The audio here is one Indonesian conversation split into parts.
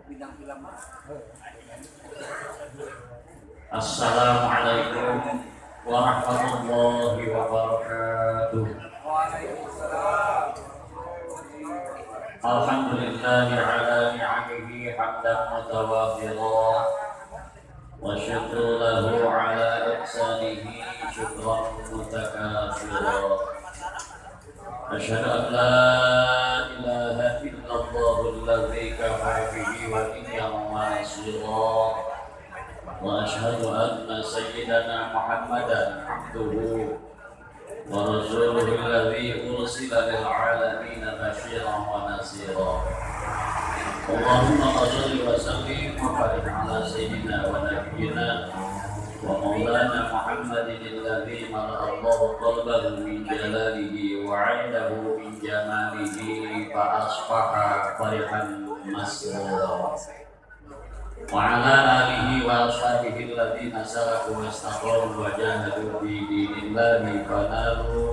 Assalamualaikum warahmatullahi wabarakatuh. Alhamdulillahi ala ni'amihi hamdan mutawafira wa syukru lahu ala ihsanihi syukran mutakafira. Asyhadu an la ilaha illallah alladzi kafa bihi wa ni'mal nasira. Wa asyhadu anna sayyidana Muhammadan abduhu wa rasuluhu alladzi ursila lil alamin basyiran wa nasira. Allahumma shalli wa sallim wa barik ala sayyidina wa nabiyyina wa maulana Muhammadin alladzi mala'a Allahu qalbahu min jalalihi wa 'indahu min jamalihi fa asbaha farihan masrura. Wa ala alihi wa ashabihi alladhina salaku wastaqamu wa jahadu fi dinillahi fanalu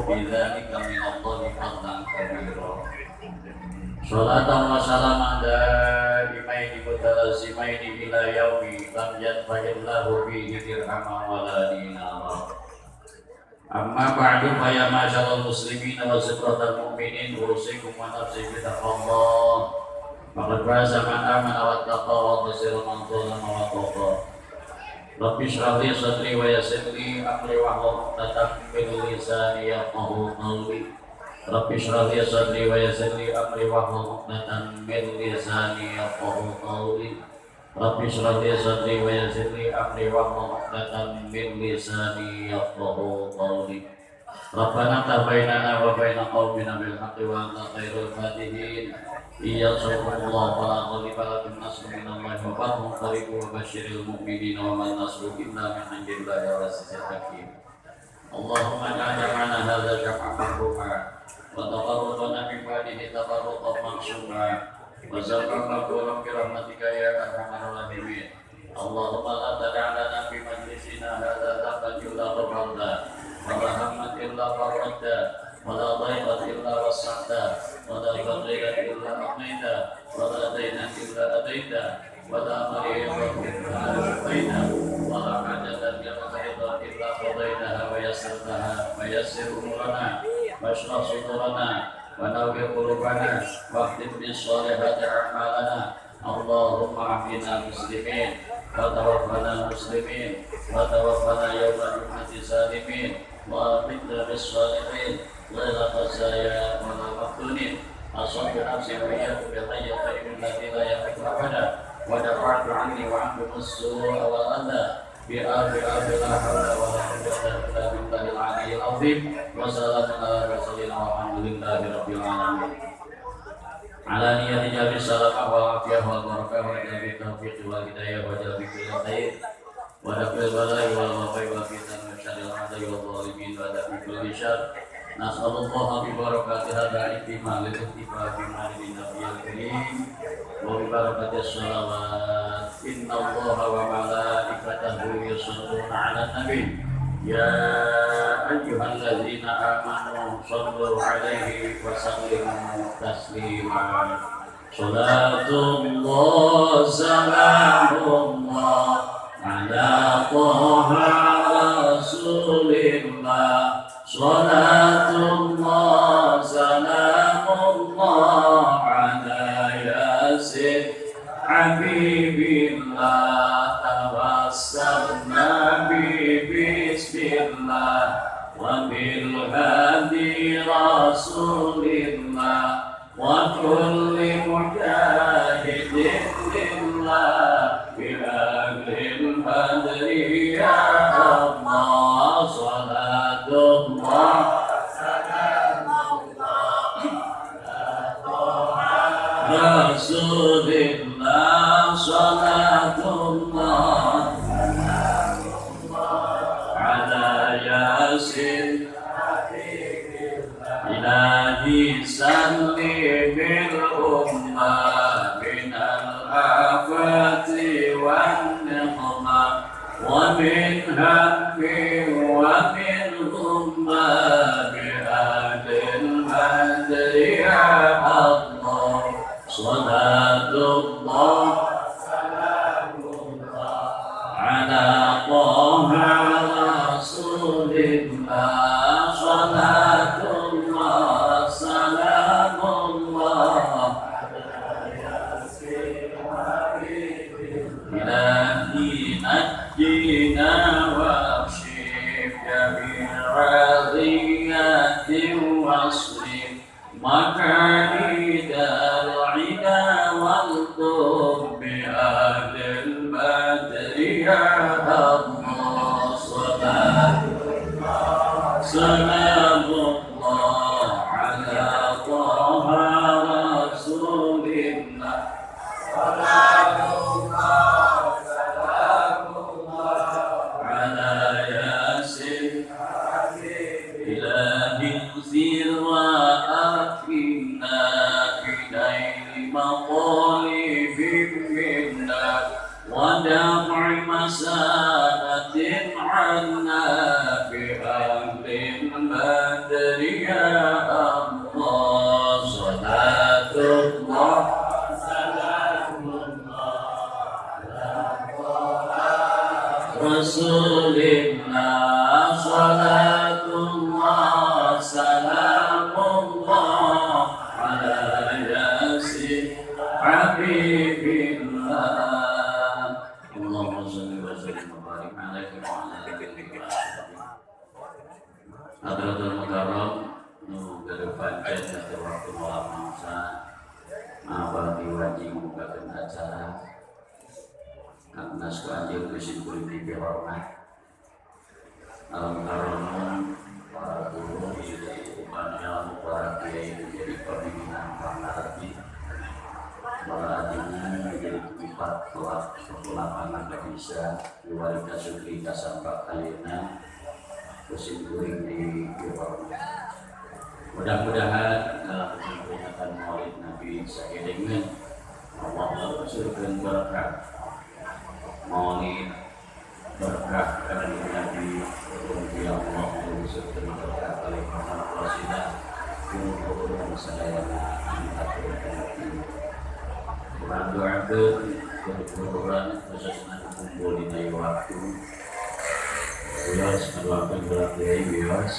bidzalika min Allahi fadlan kabira. Sholatan wa salaman daimaini mutalazimaini ila yaumi lam yanfa'illahu bihi dirhaman wa la dinara. Amma ba'du fa ya ma'syaral muslimin wa zikratal mu'minin usikum wa nafsi bi taqwallah. Faqad faza man amana wattaqa wa khasira man zalama wa taqa. Rabbi shrah li sadri wa yassir li amri wahlul 'uqdatam min lisani yafqahu qawli. Rabbi shrah li sadri wa yassir li amri wahlul 'uqdatam min lisani yafqahu qawli. Rabbi shrah li sadri wa yassir li amri wahlul 'uqdatam min lisani yafqahu qawli. Rabbana iftah bainana wa baina qaumina bil haqqi wa anta khairul fatihin. Iyyakumullah fala ghaliba lakum nasrun minallahi wa fathun qaribun wa basyiril mu'minina wa man nasru illa min 'indillahi wa azizil hakim. Allahumma ja'alna hadza jam'an marhuman wa taqarrabna min ba'dihi taqarruban maksuma wa zarqna qawlan bi rahmatika ya arhamar rahimin. Allahumma la tad'alna fi majlisina hadza dhanban illa ghafarta wa la hamman illa farajta wa la dhayqan illa was'ata wa la fadhilan illa aqnaita wa la daynan illa ataita wa la maridan illa shafaita wa la hajatan illa qadaitaha wa yassartaha wa yassir umurana wa ashrah sudurana wa nawwir qulubana wa akhtib bis solihati a'malana. Allahumma ahdina muslimin wa tawaffana muslimin wa tawaffana yawma jum'ati salimin wa akhidna bis salihin ghayra khazaya wa la maftunin. Asabtu nafsi wa iyyakum bil hayyati allati la yamutu abada wa dafa'tu anni wa ankum as-su'a wal adha bi la hawla wa la quwwata illa billahil 'aliyyil 'azim. Wa salamun ala mursalin walhamdulillahi rabbil alamin. Ala niyati jabi salamah wal afiyah wal barakah wa jabi taufiq wal hidayah wa jabi kulli khair wa dafil balai wal wafai wa fitan wa syaril adai wal zalimin wa dafi kulli syar. Nas'alullah bi barakati hadha ihtimal lil ihtifa bi ma'rifati nabiyil karim wa bi barakati shalawat innallaha wa malaikatahu yusholluna 'alan nabi ya ayyuhalladzina amanu shallu 'alaihi wa sallimu taslima. Salatullah salamullah ala taha rasulillah. Salatullah salamullah ala yasin habibillah. Tawassalna bi bismillah wa bil hadi rasulillah wa kulli mujahidin lillah bi ahlil badri ya Allah. Salatullah Rasulillah. Salatullah ala yasin ilahi salli bil ummah minal afati wan niqmah wa min hammi wa min humma bi adil hadri ya Allah. Salatullah مكاريد العدا والطب بأهل البدر يا الله صلاة سلام الله على طه رسول الله صلاة الله سلام الله على ياسين إله انزل وأكرمنا بنيل مطالب منا ودفع مساءة عنا بأهل البدر يا الله صلاة الله سلام الله رسول الله صلاة الله سلام الله على ياسين حبيب الله اللهم صل وسلم وبارك عليك وعلى آلك Hadratul Mukarram nu kedepankan satu waktu malam mangsa abadi wajib membukakan acara Agnes Kanjeng Gusti Kuring dihormat Al-Mukarramun para guru ilmu para kiai menjadi pimpinan pangarti para ajinya menjadi tempat kelak lapangan bisa diwariskan sukri kasampak alina Gusti Kuring dihormat. Mudah-mudahan dalam peringatan Maulid Nabi sakedengan Allah surkeun berkah Maulid berkah karena Nabi ya Allah surkeun berkah kali Muhammad Rasulullah kumpul sadayana Kurang doakeun kumpul-kumpulan khususna kumpul dina waktu bios ngadoakeun gerak kiai bios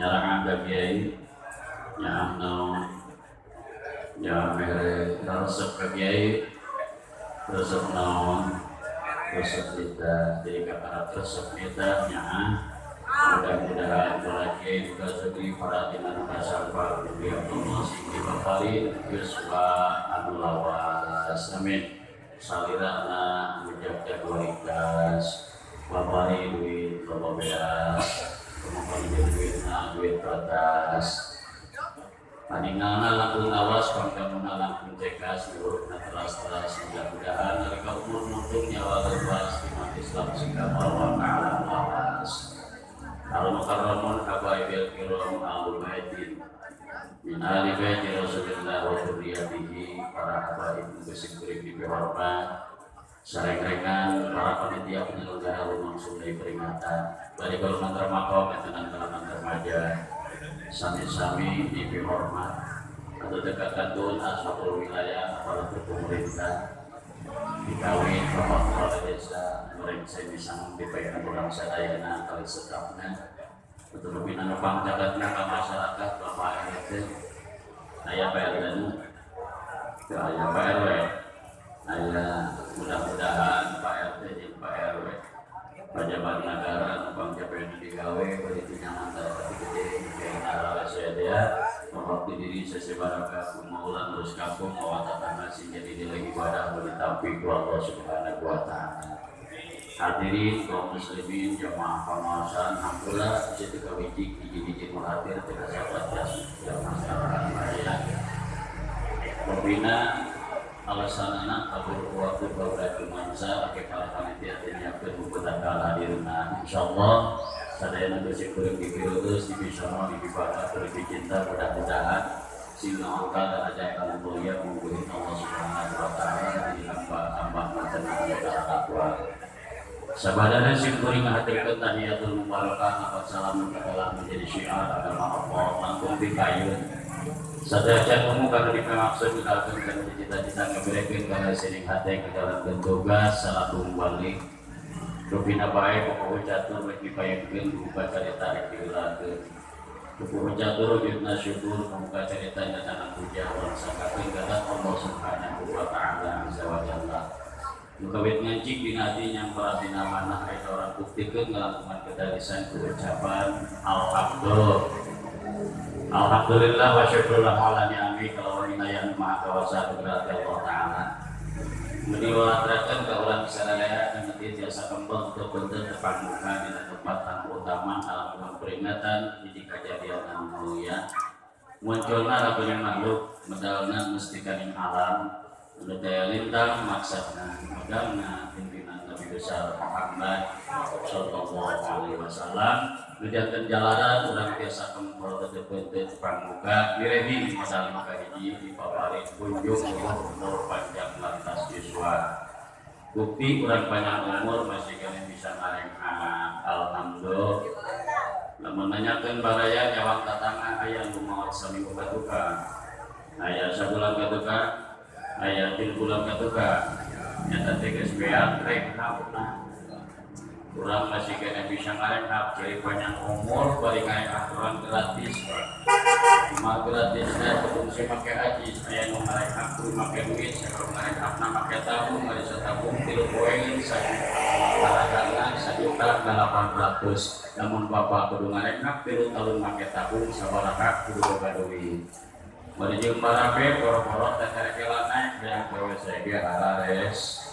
nyarang angga kiai nyaam naon nyaam mere resep ka kiai resep naon resep kita jadi kakak resep kita nyaam mudah-mudahan para kiai juga segi para dinan kasarpa dia Allah sing dibakali yuswa anu lawas amin salirana menjaga kualitas babari duit loba beas kemudian duit batas paningana langkung awas pangkamuna langkung cekas diurutna teras-teras mudah-mudahan mereka umur nutup nyawa lepas di umat Islam sehingga bahwa alam lawas al-mukarramun kabaibil kiram al-baidin min ahli baiti Rasulullah wa dzurriyyatihi para habaib Gusti Kuring dihormat sareng-rengan para panitia penyelenggara rumah sundai peringatan dari golongan termakau dan golongan remaja sami-sami dihormat atau dekat kantun ashabul wilayah aparatur pemerintah dikawin kepala desa mereka bisa dibayar orang sadayana kali setapnya untuk lebih nanopang jagatnya ke masyarakat bapak RT ayah PRW ayah PRW ayah mudah-mudahan Pak RT dan Pak RW pejabat negara numpang japen digawe berarti nyaman tapi gede kayak nara saya mewaktu diri sesebaraka maulan terus kampung mawatatan masih jadi nilai ibadah ditampi ku Allah Subhanahu wa taala. Hadirin kaum muslimin jamaah pengawasan alhamdulillah situ kawiji hiji-hiji muhadir tidak sahabat yang masyarakat Maya membina alasanana kabur waktu beberapa mangsa pakai para panitia menyiapkan bukutan hadirna insyaallah sadayana Gusti Kuring dipilus dibisono dibibaga berarti cinta mudah-mudahan sehingga angka dan ajakan mulia mungguhin Allah Subhanahu wa taala di hamba-hamba mantenang masyarakat wa sabadana Gusti Kuring ngahaturkeun tahiyatul mubarakah apa salam telah menjadi syiar agama Allah langkung dikayun sadaya umum kana dimaksud kita kana cita-cita ngaberekeun kana sining hate ke dalam tugas salatul balik rupina bae pokok catur rek dipayekeun buka carita rek diulakeun pokok catur kita syukur buka carita dan puja wa sakakeun kana Allah Subhanahu wa taala azza wa jalla nu kawit ngancik dina hati yang paratina manah aya orang buktikeun ngalakukan kedalisan ucapan alhamdulillah Alhamdulillah wa syukurullah ala ni'ami kalau winayah maha kawasa berarti Allah Ta'ala meniwatkan ke orang sadaya dan tiasa kembang untuk bentuk depan muka di tempat tamu utama alam peringatan di kejadian yang mulia munculnya lagunya makhluk medalna mestikan alam untuk daya lintang maksudna medalna pimpinan Nabi besar Muhammad sallallahu alaihi wasallam menjadikan jalanan orang biasa kembang untuk depan muka direbi modal maka hiji di papari kunjung umur panjang lantas yuswa bukti orang panjang umur masih kalian bisa ngareng anak alhamdulillah menanyakan baraya nyawang tatanga ayah lumawat seminggu katuka ayah sebulan katuka ayah 3 bulan katuka nyata tegas beak rek haupna kurang masih kena bisa ngareng hap jadi panjang umur balik ngareng aturan gratis cuma gratisnya fungsi pakai haji saya mau ngareng hap pakai duit saya kalau ngareng hap nama pakai tabung nggak bisa tabung 3 poin saya kadang-kadang 1.800.000 namun bapak kudu ngareng hap 3 tahun pakai tabung sabaraha kudu boga duit bari jeung barabe poro-poro teh kela naik dan gawe saya ge arares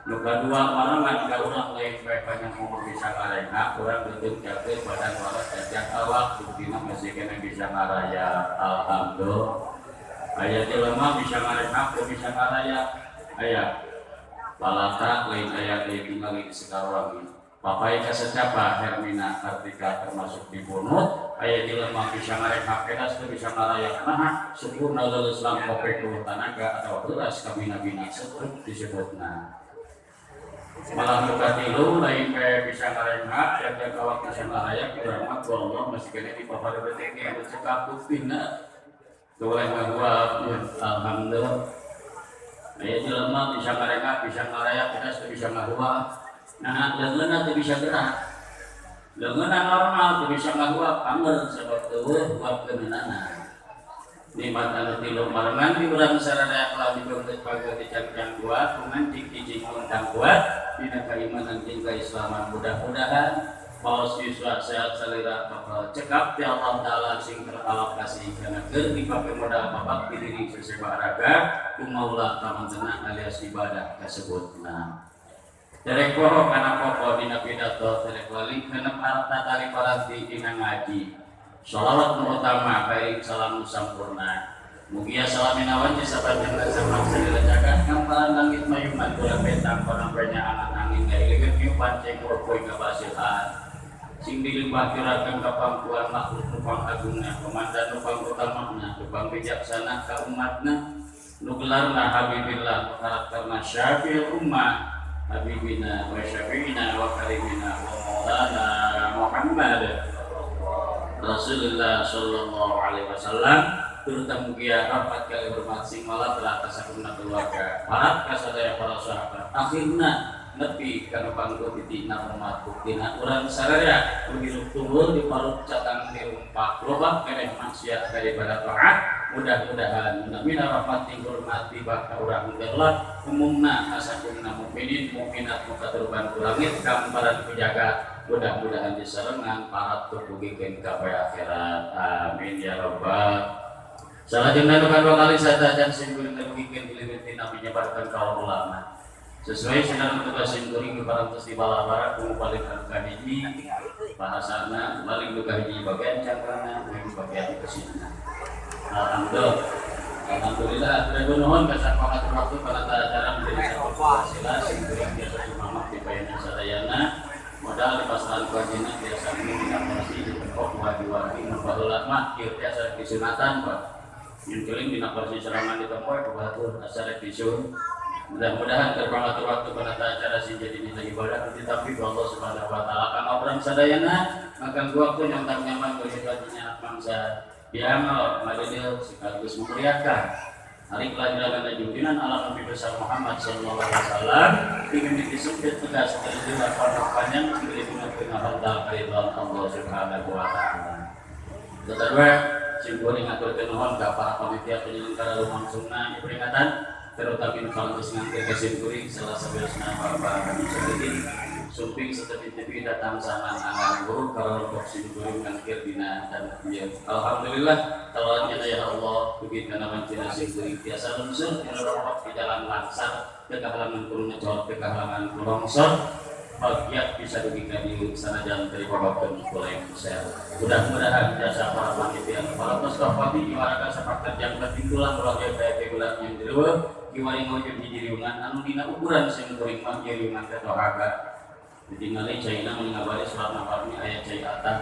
nu kadua marangan ka urang lain bae panjang umur bisa ngarengna urang deuk jakeun badan waras jajak awak buktina masih kena bisa ngaraya alhamdulillah aya jelema bisa ngarengna bisa ngaraya aya balata lain aya tinggal di sekarang papai kasecapa Hermina Kartika termasuk dibunuh aya jelema bisa ngarengna pedas bisa ngaraya nah syukurna leuleus lam kopek tanaga atau beras kabina-bina setruk disebutna malah buka tilu lain kayak bisa ngarengna jaga kawak bisa ngaraya kurang mah Allah masih kena di papar betek yang bercekap buktina boleh ngagua alhamdulillah aya jelema bisa ngarengna bisa ngaraya pedas bisa ngagua nah leungeunna teu bisa gerak leungeunna normal teu bisa ngagua pamer sebab teu buat keunana nikmat anu tilu marengan di urang sarana kalau dibeungeut pagawe dicangcang kuat kumancing hiji undang kuat dina keimanan jeung keislaman mudah-mudahan paus siswa sehat salira bakal cekap ti Allah taala sing teralokasi kana keur dipake modal babak di diri seseba raga kumaula tamantena alias ibadah kasebutna derek poho kana pokok dina pidato derek lali kana harta tali paranti dina ngaji sholawat utama baik salam sampurna mugia salaminawan sahabat yang sama segala jagat kamparan langit mayuman kula petang orang banyak anak angin dari leget piu pancing urpoy kabasilan sing dilimpahkirakan ka pangkuan makhluk nupang agungna komandan nupang utamana nupang bijaksana ka umatna nugelarna habibillah karakterna syafi'il ummah habibina wa syafi'ina wa karimina wa maulana Muhammad Rasulullah sallallahu alaihi wasallam terutama mugia rapat kali hormat sing malah teratas sakumna keluarga parat kasadaya para sahabat akhirna nepi kana panggo titikna umat buktina urang sadaya berhirup tunggul di parut catang dirumpak loba keneh maksiat daripada taat mudah-mudahan mina rahmat ing hormat tiba ka urang geulak umumna asakumna mukminin mukminat muka turban langit gambaran penjaga mudah-mudahan diserengan parat tupugikeun ka poe akhirat amin ya rabbal salajengna nukan 2 kali sadajan simkuring tupugikeun dilibet tina menyebarkan kaum ulama sesuai sedang tugas simkuring parantos di balabara kumu balik ka hiji bahasana balik ka hiji bagian cangkrana jeung bagian kesina alhamdulillah terima nuhun kasapangat waktu pada acara menjadi satu hasil simkuring biasa cuma di bayangan sadayana modal di pasaran kewajinan biasa ini tidak masih di tempat wadi-wadi membahulah mah biasa disunatan pak yang keling tidak masih serangan di tempat kebatur asal disun mudah-mudahan terbangat waktu pada acara sih jadi nilai ibadah tetapi Allah subhanahu wa ta'ala akan orang sadayana makan waktu yang tak nyaman bagi baginya bangsa diamal madadil sekaligus memuliakan hari kelahiran junjungan ala Nabi besar Muhammad sallallahu alaihi wasallam ingin disebut tegas dari pondok panjang diberi dengan harta keridhaan Allah subhanahu wa ta'ala. Kedua, simboling atur kenuhun ke para panitia penyelenggara lumangsungna peringatan terutama kalau nganti kesimpuling salah sebelasna Bapak kami sedikit sumping setepi-tepi datang sama anak guru kalau untuk simkuring ngangkir dina dan dia. Alhamdulillah talanya ya Allah begitu nama cina simkuring biasa lunsur yang rokok di jalan langsar ke halaman kurung ngejor ke halaman kurongsor bagian bisa diberikan di sana jalan dari bapak mulai besar. Mudah-mudahan jasa para panitia para peserta di warga sepakat yang bertintulah melalui daya bulan yang diluar kiwari ngojek di jiriungan anu dina ukuran simkuring mah jiriungan ketohaga ditinggali caina meningabari surat nafarni ayat cai atah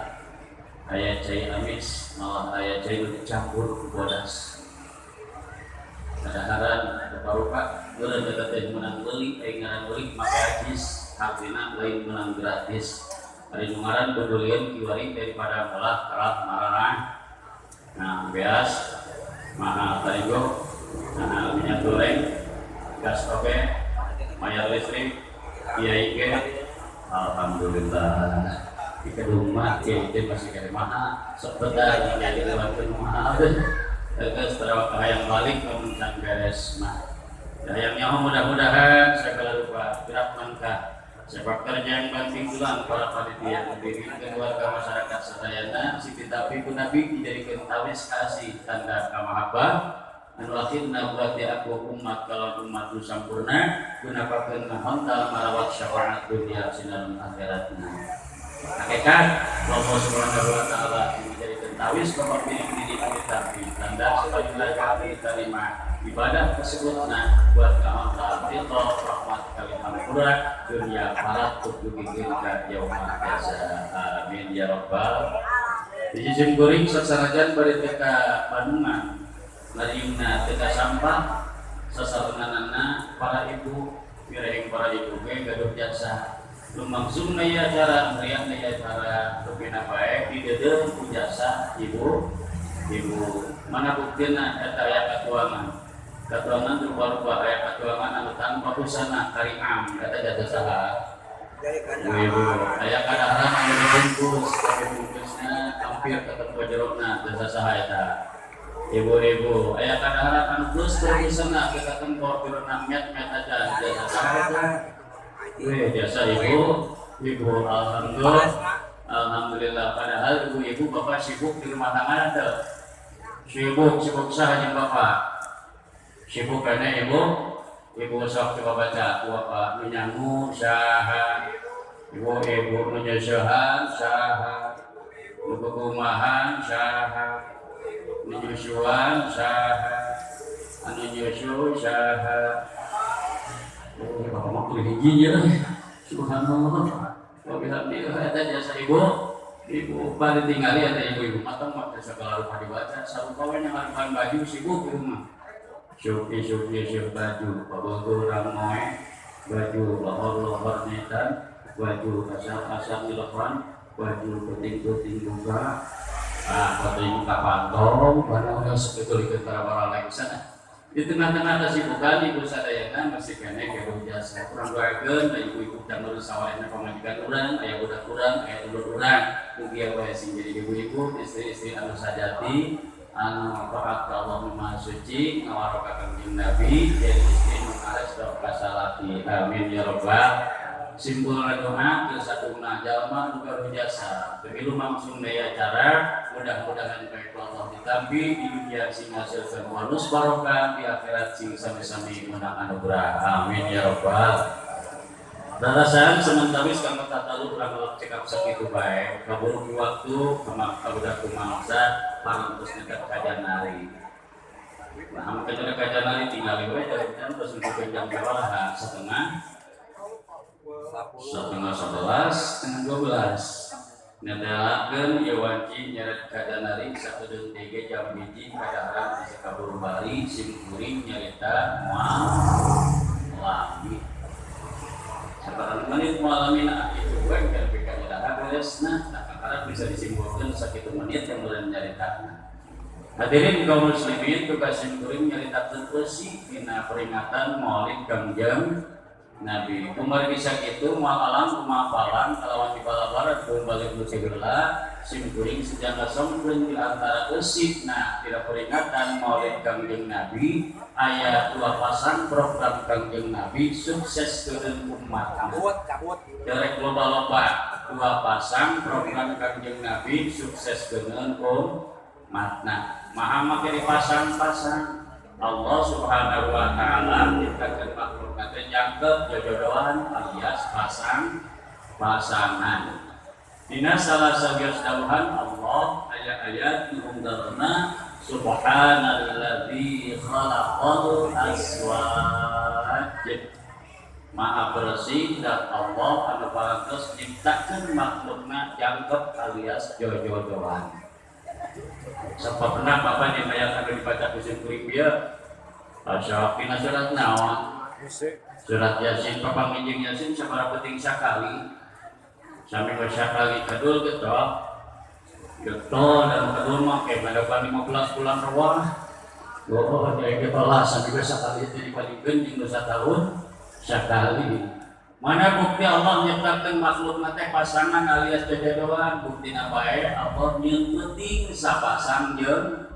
ayat cai amis malah ayat cai dicampur bodas kadaharan rupa geureun dekat menang beli ngaran beli make ajis hakina lain menang gratis ari ngaran bedulieun kiwari daripada malah kalah marana nah beas mahal tarigo nah minyak goreng gas oke bayar listrik IAIG alhamdulillah di rumah itu masih kayak mana sebentar jadi lewat rumah terus terawat yang balik kemudian beres mah yang mudah-mudahan segala rupa gerak langkah sepak terjang banting tulang para panitia berdiri keluarga masyarakat sadayana siti tapi pun nabi dijadikan tawis kasih tanda kamahabah anu akhirna berarti aku umat kalau umat nu sampurna gunapakeun mahontal marawat syafaat dunia sinan akhiratna hakikat Allah subhanahu wa ta'ala menjadikan tawis bapak diri kita tanda sebagai kami terima ibadah tersebutna buat mahontal ridho rahmat kali hampura dunia akhirat tujuh ka yaumul jasa amin ya rabbal di sisi kuring sasarajan bari teka Bandungan Lariuna teka sampah sasarenganana para ibu wireng para ibu ge gaduh jasa lumangsung aya acara meriah aya acara rupina bae di deudeuh ku jasa ibu mana buktina eta aya katuangan rupa-rupa aya katuangan anu tanpa busana kariam eta jasa saha ibu aya kadaharan anu dibungkus tapi bungkusna hampir ketemu jerona jasa saha eta ibu-ibu ayah kadang-kadang kan terus sana kita tempor karena met aja jasa sahaja jasa ibu alhamdulillah padahal ibu bapak sibuk di rumah tangga ada sibuk sahaja bapak sibuk karena ibu sok coba baca bapak menyangu saha ibu menyesahan saha ibu kumahan saha nyusuan saha anu nyusu saha bapak mak hiji ya subhanallah wabillahi eta jasa ibu bari tinggali ada ibu matang mak segala rupa dibaca sarupa we nyaman baju sibuk di rumah syuki baju babogoh moe baju lohor netan baju kasar dilepan baju penting juga foto ibu kapantong, barang sebetulnya kita para lain sana. Di tengah-tengah kesibukan ibu sadayana masih kene keruh jasa kurang doakeun ibu-ibu dan urus sawarena pamajikan urang, aya budak urang, aya dulur urang, mugia bae sing jadi ibu-ibu, istri-istri anu sajati, anu taat ka Allah Maha Suci, ngawarokakeun jeung Nabi, jadi istri nu ares doa salati. Amin ya rabbal simpulna doa ke satuna jalma nu karuh jasa bagi lumangsung daya acara mudah-mudahan baik Allah ditampi di dunia sing ngasilkeun bonus barokah di akhirat sing sami-sami menang anugerah amin ya rabbal darasan sementawis kanggo tatalu urang cekap sakitu bae kabur waktu kabudak kumangsa pangantos nekat kajan nari nah maka kajan nari tinggal we dari terus untuk jam berapa setengah 11 dengan 12 ngendalakeun ieu wanci nyeret kadanari sakedeung tiga jam hiji kadaharan bisa kabur bari simkuring nyarita moal lami sabarang menit moalamina itu we kan pikir dah beresna kakara bisa disimpulkeun sakitu menit yang mulai nyaritakeun hadirin kaum muslimin tugas simkuring nyaritakeun eusi dina peringatan Maulid Kangjeng Nabi umar bisa gitu mual alam kumapalan kalawan di balabaran balik musibirlah simkuring sedang ngasongkeun di antara eusitna dina peringatan Maulid Kangjeng Nabi aya 2 pasang program Kangjeng Nabi sukses keun umat. Derek loba-loba 2 pasang program Kangjeng Nabi sukses keun umatna. Maha make dipasang-pasang Allah Subhanahu wa taala nyiptakeun makhluk teh jangkep jodohan alias pasangan. Dina salah sagios dawuhan Allah ayat-ayat mungdarna subhanalladzi khalaqal azwaj. Maha bersih dan Allah anu parantos nyiptakeun makhlukna jangkep alias jodohan. Sababna Bapak yang ayat anu dibaca kusim kuring bieu asal dina surat naon? Surat Yasin. Bapak ngijing Yasin sabaraha penting sakali? Sami sekali kedul getol dan kedul mah kayak pada 15 bulan rawah. Oh, jadi kepala sampai sekali jadi palingkeun jeung 2 tahun sekali. Mana bukti Allah nyiptakeun makhluk teh pasangan alias jodohan? Buktina bae Allah nyieun penting sapasang jeung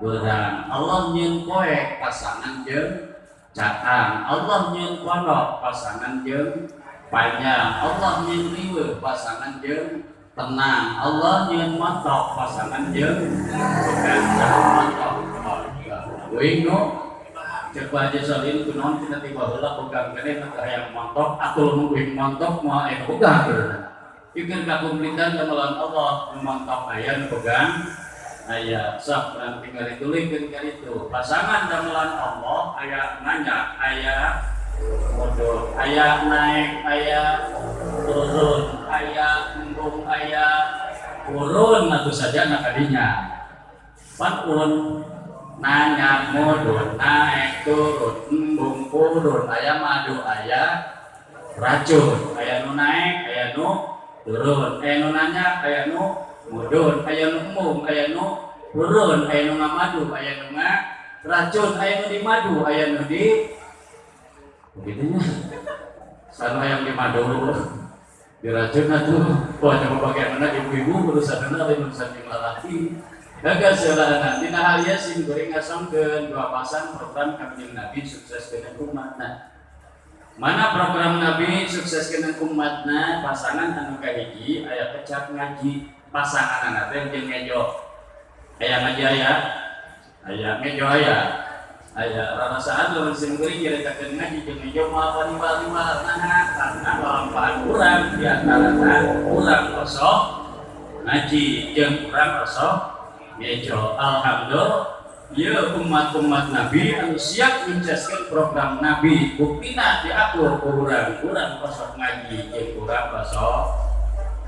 beurang. Allah nyieun poek pasangan jeung cakang. Allah nyieun pondok pasangan jeung panjang. Allah nyeun riweuh pasangan jeung tenang. Allah nyeun montok pasangan jeung ganteng montok. Wing no coba aja salin kunaon tina tiba heula pegang gede mah hayang montok atul nu wing montok mah pegang beurang. Pikeun kakumplitan lamun Allah montok aya nu pegang aya sok urang tinggal ditulikeun ka ditu. Pasangan damelan Allah aya nganjak aya modul, aya naik, aya turun, aya embung, aya turun, itu saja nak kadinya. Panun nanya modul, naik, turun, embung, turun, aya madu, aya racun, aya nu naik, aya nu turun, aya nu nanya, aya nu modul, aya nu embung, aya nu turun, aya nu ngamadu, aya nu racun, aya nu di madu, aya nu di begitunya sama yang di madu diracun atuh. Wah coba bagaimana ibu-ibu urusan urusan laki gagal seorang dina hal Yasin goreng ngasongkeun 2 pasang program Kangjeng Nabi sukses dengan umatna. Mana program Nabi sukses dengan umatna? Pasangan anu kahiji aya kecap ngaji pasangan teh jeung ngejo aya ngaji aya ngejo aya rasaan lamun simkuring nyaritakeun ngaji jeung ngejo moal wali-wali karena lampaan urang di antara urang kosong ngaji jeung urang kosong ngejo. Alhamdulillah ieu umat-umat Nabi anu siap menceskeun program Nabi buktina diatur ku urang kosong ngaji jeung urang kosong.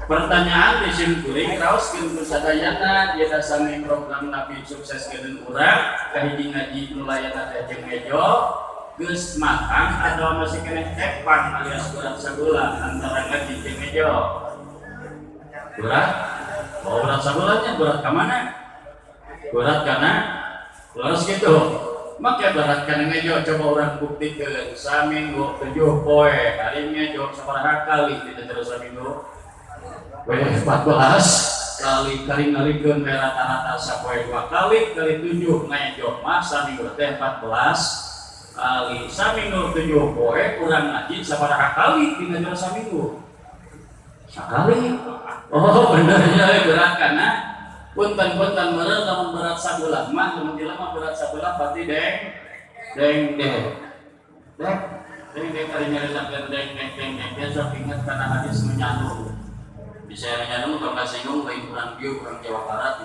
Pertanyaan di simkuring raoskeun ku sadayana ieu sami program Nabi sukses keun urang kahiji ngaji nu layana teh jeung ngejo geus matang atau masih kena tepan alias berat sabeula antara ngaji jeung ngejo. Berat? Oh berat sabulanya berat ka mana? Berat kana terus gitu. Maka berat kana ngejo coba urang buktikeun saminggu 7 poe hari ngejo sabaraha kali kita terus saminggu 14 kali ngalikeun rata-rata sapoe 2 kali 7 ngejo mah saminggu teh 14 kali. Saminggu 7 poe urang ngaji sabaraha kali dina jero saminggu? Sakali. Oh bener nya berat kana punten-punten meureun lamun berat sabelah mah lamun jelema berat sabelah pasti deng kali nyaritakeun deng besok ingat kana hadis menyatu. Bisa menyanu kalau singgung lain kurang biu kurang Jawa Barat.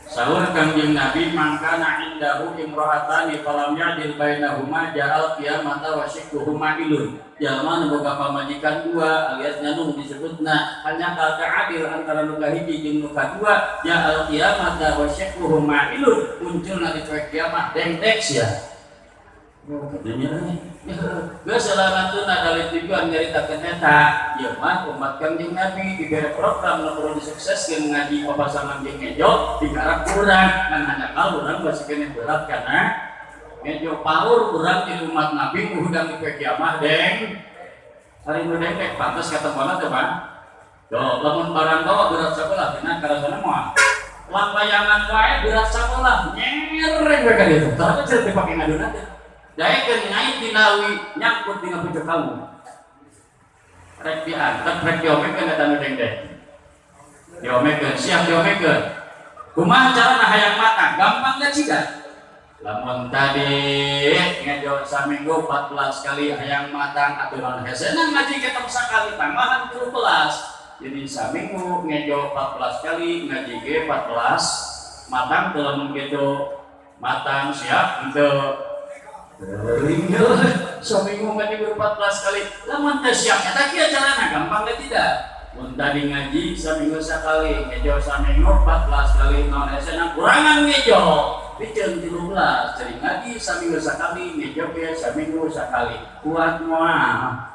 Sahur Kangjeng Nabi mangkana indahu imro'atani falam ya'dil bainahuma ja'al qiyamata wa syikkuhuma ilun. Jalma nu boga pamajikan 2 alias nyanu disebutna hanya kal adil antara nu kahiji jeung nu kadua ja'al qiyamata wa syikkuhuma ilun. Munculna di poe kiamat deng-deng sia. Geus salantuna dari tujuan nyaritakeun eta ieu mah umat Kangjeng Nabi dibere program nu kudu disukseskeun ngaji papasangan jeung ngejo digarap urang ngan handakal urang masih keneh berat kana ngejo paur urang di umat Nabi udang di poe kiamah deng hari nu deng pantes katemana teh Bang Yo, lamun barang bawa berat sebelah, dina karasana moal. Lampayangan wae berat sebelah, nyereng we ka ditu. Tapi cerita dipake ngaduna teh. Daekeun ngai dinawi nyangkut dina pucuk kamu. Rek diangkat, rek diomekeun eta nu dengdeng. Diomekeun, siap diomekeun. Kumaha carana hayang matang? Gampang da ciga. Lamun tadi ngejo saminggu 14 kali hayang matang aturan hesena ngaji kita sakali tambahan 13. Jadi saminggu ngejo 14 kali ngaji ge 14 matang dalam gitu matang siap untuk ringgel saminggu ngaji 14 kali lamun teh siap eta kieu carana gampang teh tidak mun tadi ngaji saminggu sakali ngejo saminggu 14 kali naon esena kurangan ngejo piceun 13 jadi ngaji saminggu sakali ngejo ge saminggu sakali kuat moal.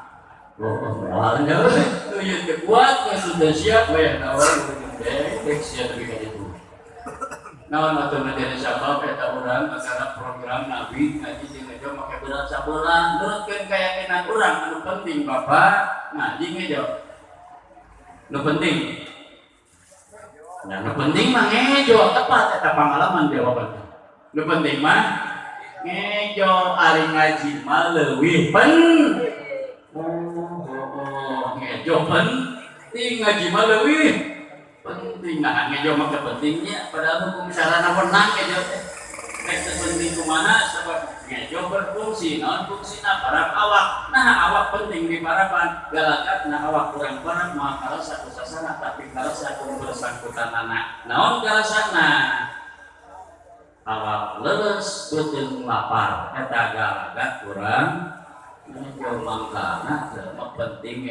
Awalnya tuh yang kuat sudah siap ya nawar dek siap lebih kayak itu. Nawan atau menjadi sabab kita orang acara program Nabi ngaji ngejo pakai berat sabulan nurutkeun keyakinan orang anu penting bapak ngaji ngejo. Nu penting. Nah, nu penting mah ngejo tepat eta pengalaman jawabannya. Nu penting mah ngejo ari ngaji mah leuwih penting. Ngejo penting ngaji mah leuwih penting nah ngejo mah pentingnya padahal hukum sarana wenang ngejo teh rek penting kumaha sabab ngejo berfungsi naon fungsina parab awak nah awak penting di parapan galakatna awak kurang parab mah karasa ku sasana tapi karasa ku bersangkutan anak naon karasana awak leres beuteung lapar eta galagat kurang ngejo mangkana mah penting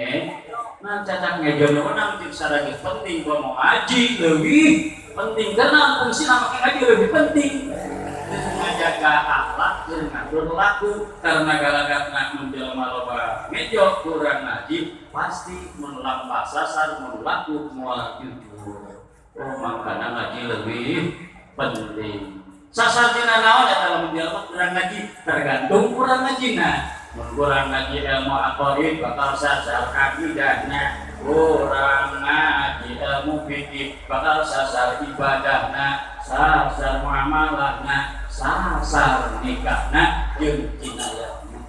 nah cacat ngejo menang tim saragi penting gua mau ngaji lebih penting karena fungsi nama ngaji lebih penting menjaga akhlak dan ngatur laku karena galagatna menjelma loba ngejo kurang ngaji pasti melampah sasar melaku moal jujur oh makanya ngaji lebih penting sasar tina naon eta lamun jelema kurang ngaji tergantung kurang ngajina kurang ngaji ilmu aqaid bakal sasar akidahna kurang ngaji ilmu fikih bakal sasar ibadahna sasar muamalahna sasar nikahna jeung jinayahna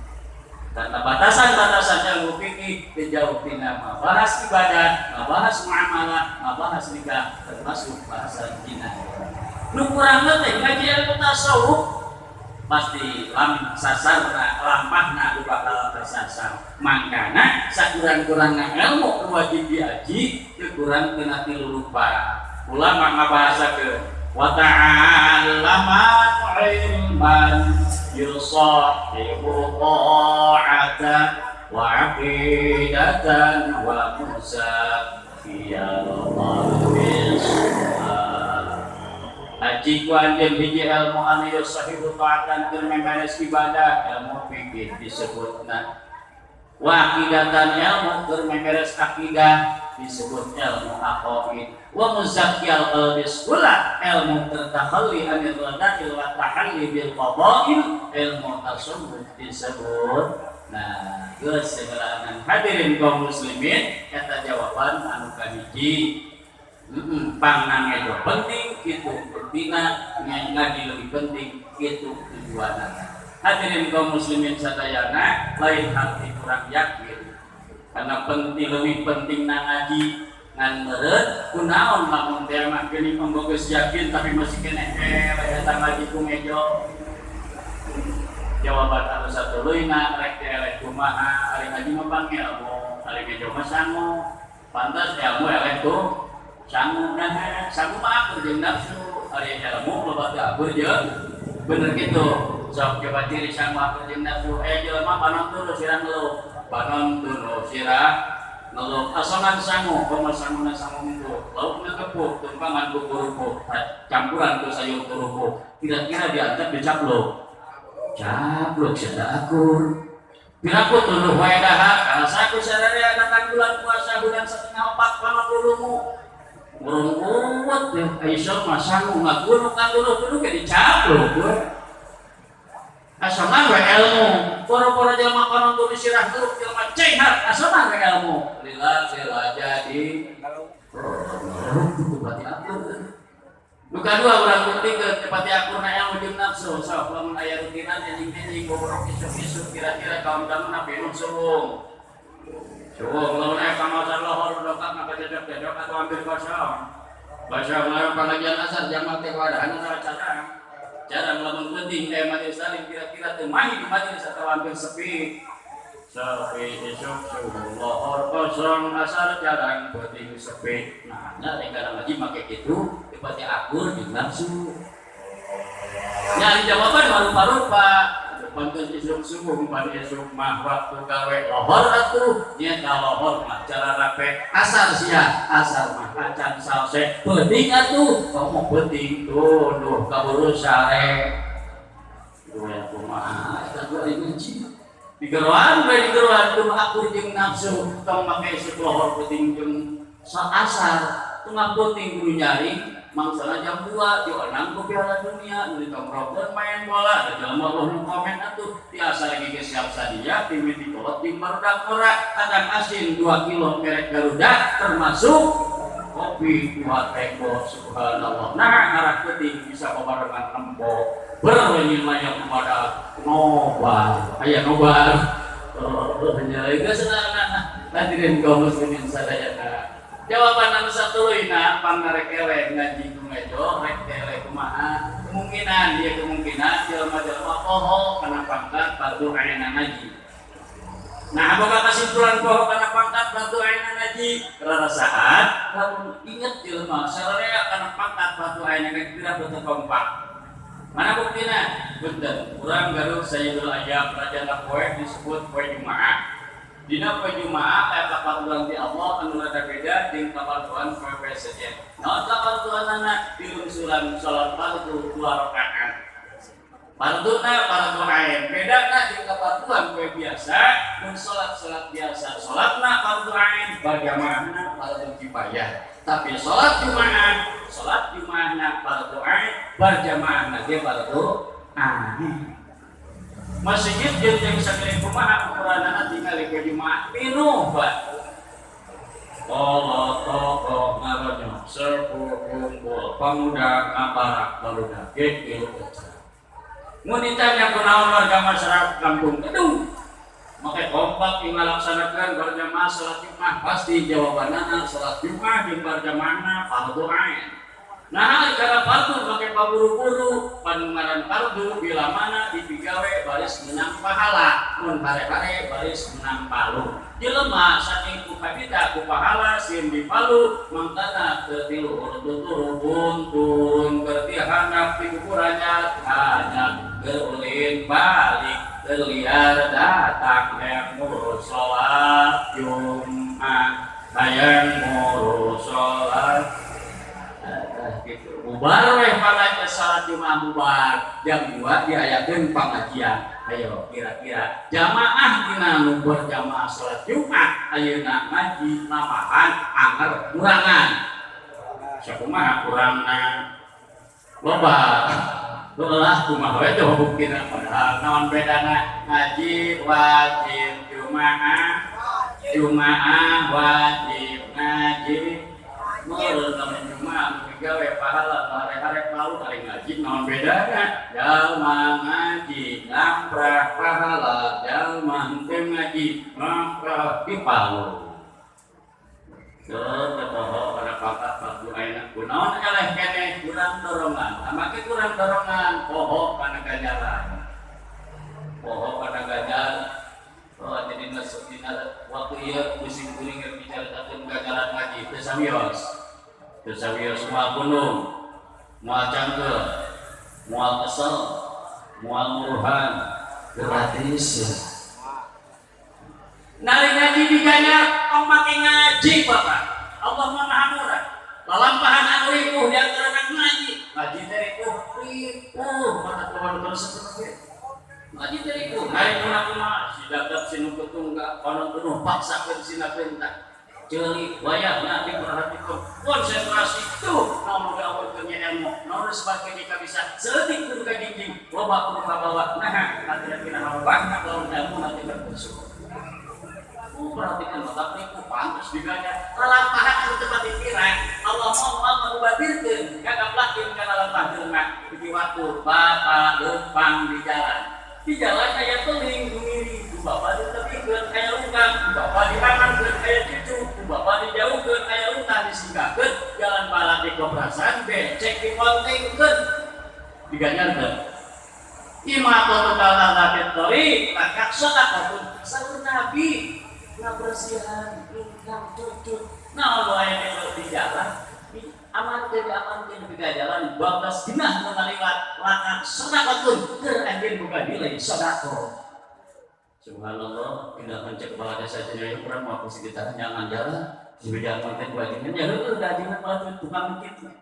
karena batasan-batasan ilmu fikih dijauh tina bahas ibadah bahas muamalah bahas nikah termasuk bahasan jinayah nu kurang teh ngaji ilmu tasawuf pasti sasarna lampahna bakal tersasar mangkana sakurang-kurangna ilmu wajib diaji kurang kena tilurupa ulama ngabahasakeun wa ta'allama ilman yusahibu ta'ata wa aqidatan wa musafiyal qalbis Haji ku anjeun hiji ilmu anu yusahibu ta'atan keur memeres ibadah ilmu fikih disebutna wa aqidatan ilmu keur memeres akidah disebut ilmu aqaid wa muzakkiyal qalbis kula ilmu tertakhalli anil wada'il wa tahalli bil qada'il ilmu tasawuf disebut nah geus segala hadirin kaum muslimin eta jawaban anu kahiji pangan itu penting itu betina ngaji lebih penting itu tujuannya hadirin kaum muslimin sadayana lain hati kurang yakin karena penting lebih penting ngaji ngan meureun kunaon lamun teh mah geuning pemboges yakin tapi masih kena eta ngaji ku ngejo jawaban anu satuluina rek eleh kumaha ari ngaji mah pangelmu ari ngejo mah sangu pantas ilmu eleh tuh sangu nah sangu mah jeung nafsu ari ilmu loba teu jeung bener kitu sok coba ciri sangu jeung nafsu jelema panon tuluy sirah ngeluh panon tuluy sirah ngeluh asongan sangu komo sanguna sangu itu laukna kepuk tumpangan ku kurupu campuran ku sayur kurupu kira-kira diangkat dicaplok caplok sada akur piraku tuluy wae dahar karasa ku sadaya datang bulan puasa bulan setengah 40 burung kuat deh, Aisyah masang ngaku kan dulu kayak dicaplok tuh. Asalnya ilmu, pura-pura jelma konon tulis sirah dulu jelma cehat, asalnya ilmu. Lila jadi itu berarti akur. Luka dua orang penting ke cepati akur na yang ujung nafsu. So, lamun aya rutinan anjing-anjing boborok isu-isu kira-kira kaum damu nabi nu suwung. Suwung lamun aya pamasan lohor dokak maka cocok-cocok atau hampir kosong. Kosong lamun palagian asar jamak teh wadahan jarang lamun penting majelis salim kira-kira teu mahi di majelis atau hampir sepi. Sepi esok subuh lohor kosong asar jarang penting sepi. Nah, nya kadang lagi make kitu tepatnya akur di nafsu. Nyari jawaban rupa-rupa. Pantun esok subuh pan esok mah waktu gawe lohor atuh nya ka lohor mah cara rape asar sia asar mah acan salse penting atuh ngomong penting tuh duh kaburu sare dua kumaha eta dua hiji digeroan tuh akur jeung nafsu tong make esok lohor penting jeung asar teu penting kudu nyaring mangsana jam 2 dionang ku Piala Dunia nu ditongkrongkeun main bola da jelema nu komen atuh tiasa lagi siap sadia tim di kolot tim barudak ora kadang asin 2 kilo merek Garuda termasuk kopi 2 teko subhanallah. Nah arah penting bisa pabarengan empo berwenyi layang kepada nobar aya nobar hanya geus sana hadirin kaum muslimin sadayana. Jawaban anu satuluina pangarek eleh ngaji ku mejo rek eleh kumaha kemungkinan jelema-jelema poho kana pangkat fardu ayeuna ngaji. Nah, boga kesimpulan poho kana pangkat fardu ayeuna ngaji rarasaat lamun inget jelema sararea kana pangkat fardu ayeuna ngaji pira teu kompak. Mana buktina? Punten, urang garuk Sayyidul Ayyam rajana poe disebut poe Jumaah. Dina poe Jumaah aya kapal Tuhan di Allah anu rada beda jeung kapal Tuhan poe saja. Naon kapal Tuhanna dilungsuran salat fardu 2 rakaat. Farduna fardu ain. Bedana jeung kapal Tuhan poe biasa mun salat biasa. Salatna fardu ain, berjamaahna fardu kifayah. Tapi salat Jumaahna fardu ain, berjamaahna ge fardu ain. Masjid jeung sakeureung kumaha ukuranna tinggal ke Jumaah pinuh ba. Allah tokoh ngaranna sepuh kumpul pamuda aparak barudak ge mun ditanya kunaon warga masyarakat kampung Kedung make kompak ing ngalaksanakeun berjamaah salat Jumaah pasti jawabanna salat Jumaah jeung berjamaahna fardu ain. Nah, cara fardu make paburu-buru panungaran fardu bila mana dipigawe baris menang pahala mun hare-hare baris menang palu. Jelema saking ku kabita ku pahala sieun dipalu mangkana teu tilu urut turun berarti handap di kuburannya hanya geulin balik terliar datang yang ngurus sholat Jumat hayang ngurus sholat bubar weh pangajia salat Jumaah bubar jam 2 diayakeun pengajian. Ayo kira-kira jamaah dina nu berjamaah salat Jumat ayeuna ngaji namahan anger kurangan. Sakumaha kurangna? Loba. Ulah kumaha we teh buktina padahal naon bedana ngaji wajib Jumaah wajib ngaji. Mulun lamun Jumaah gawe pahala hare-hare palu ari ngaji naon bedana? Jalma ngaji ngamprah pahala, jalma teu ngaji ngamprah di palu. Poho pada pangkat fardu ayeuna kunaon eleh keneh kurang dorongan. Amake kurang dorongan poho kana ganjaran. Poho kana ganjaran. Oh jadi masuk dina waktu ieu musim kuring bicaritakeun ganjaran ngaji teu sawios moal gunung, moal cangkel, moal kesel, moal muruhan gratis. Nari ngaji diganyar, tong make ngaji Bapak. Allah Maha Murah. Lalampahan anu ripuh di antara ngaji. Ngaji teh ripuh, mata kawan seperti ngaji teh ripuh. Hari kumaha si dadak sinu ketungga, konon penuh paksakeun sina perintah. Ceuli wayahna diperhatikan konsentrasi tuh namun diawalkeun ilmu namun sebagai jika bisa seutik kudu ka jinjing loba kudu kabawa nah kira-kira hawahna lamun ilmu nanti bersyukur. Perhatikan otak niku pantes diganya lalampahan anu teu dipikirkan Allah bapak lempang di jalan. Di jalan kayak teling dumiri, ku bapak ditepikeun kayak lungkang, ku bapak diamankeun kayak cucu, ku bapak dijauhkeun kayak lungkang disingkahkeun, jalan bala di koprasan, becek di pontengkeun, diganjarkeun. Ima totokalah lapit tori, kakak sedekahkeun saur Nabi, ngabersihan, lungkang cucu. Nah, lu aya di jalan, amankeun di jalan, 12 dina ngaliwat lakak sedekahkeun keur anjeun boga nilai sedekah. Subhanallah, indah pencek kepala desa jenayah kurang mau sekitar jangan jalan, sebeda konten wajibnya ya heueuh dajingan batu tukang kitu.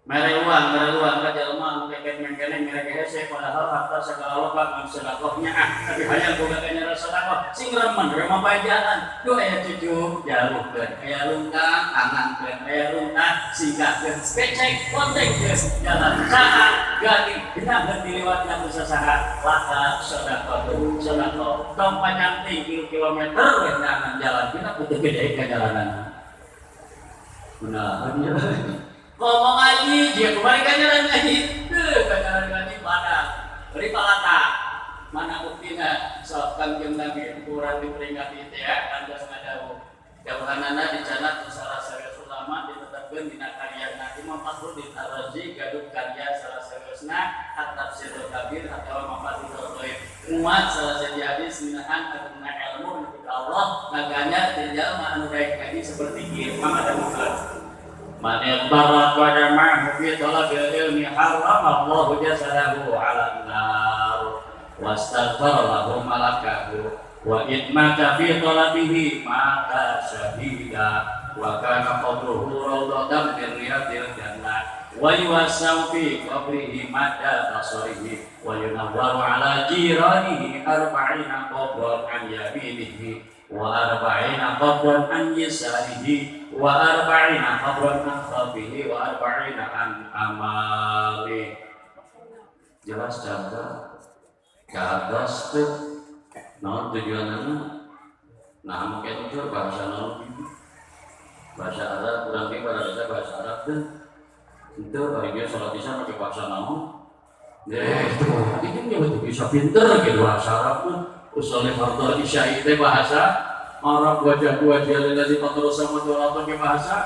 Mere uang ka jalma mengkeket mengkene mere hese padahal harta segala loba ngan sedekahnya tapi hayang boga kana sedekah sing remen mah bae jalan do aya cucu jauhkeun aya lungkang anangkeun aya lungkang singkahkeun becek kontengkeun jalan saha gading dina diliwatna ku sasaha laka sedekah tong panjang 3 kilometer we jangan jalan kita putih gede ka jalanan menahan ya ngomong ngaji, dia kembali ke jalan ngaji, ke jalan ngaji padang, beri palata, mana buktinya soal kangjeng Nabi kurang diperingati itu ya, anda sengaja jauhanana di sana salah serius ulama ditetapkan dina karya Nabi Muhammad di Tarazi gaduh karya salah seriusna at-tafsirul kabir atau mafatul ghaib umat salah satu hadis minahan aduna ilmu kepada Allah naganya tinggal anu baik ngaji seperti ieu ada muka. Man iqtarat wa jama'ahu fi talabil ilmi harrama Allahu jasadahu 'ala an-nar wastaghfara lahu malakahu wa idmata fi talabihi mata syahida wa kana qabruhu rawdatan min riyadil jannah wa yuwassau fi qabrihi madda basarihi wa yunawwaru 'ala jiranihi arba'ina qabran an yaminihi wa arba'ina qabran an yasarihi wa arba'ina qabran an khabihi wa arba'ina an amali. Jelas cara kados tuh naon tujuanna nah mungkin itu bahasa naon bahasa Arab kurang lebih bahasa Arab tuh itu dia salat isya pakai bahasa naon itu ini betul bisa pinter gitu bahasa Arab tuh usulnya fardhu isya itu bahasa Arab wajah-wajah lillahi ta'ala sama doa pakai bahasa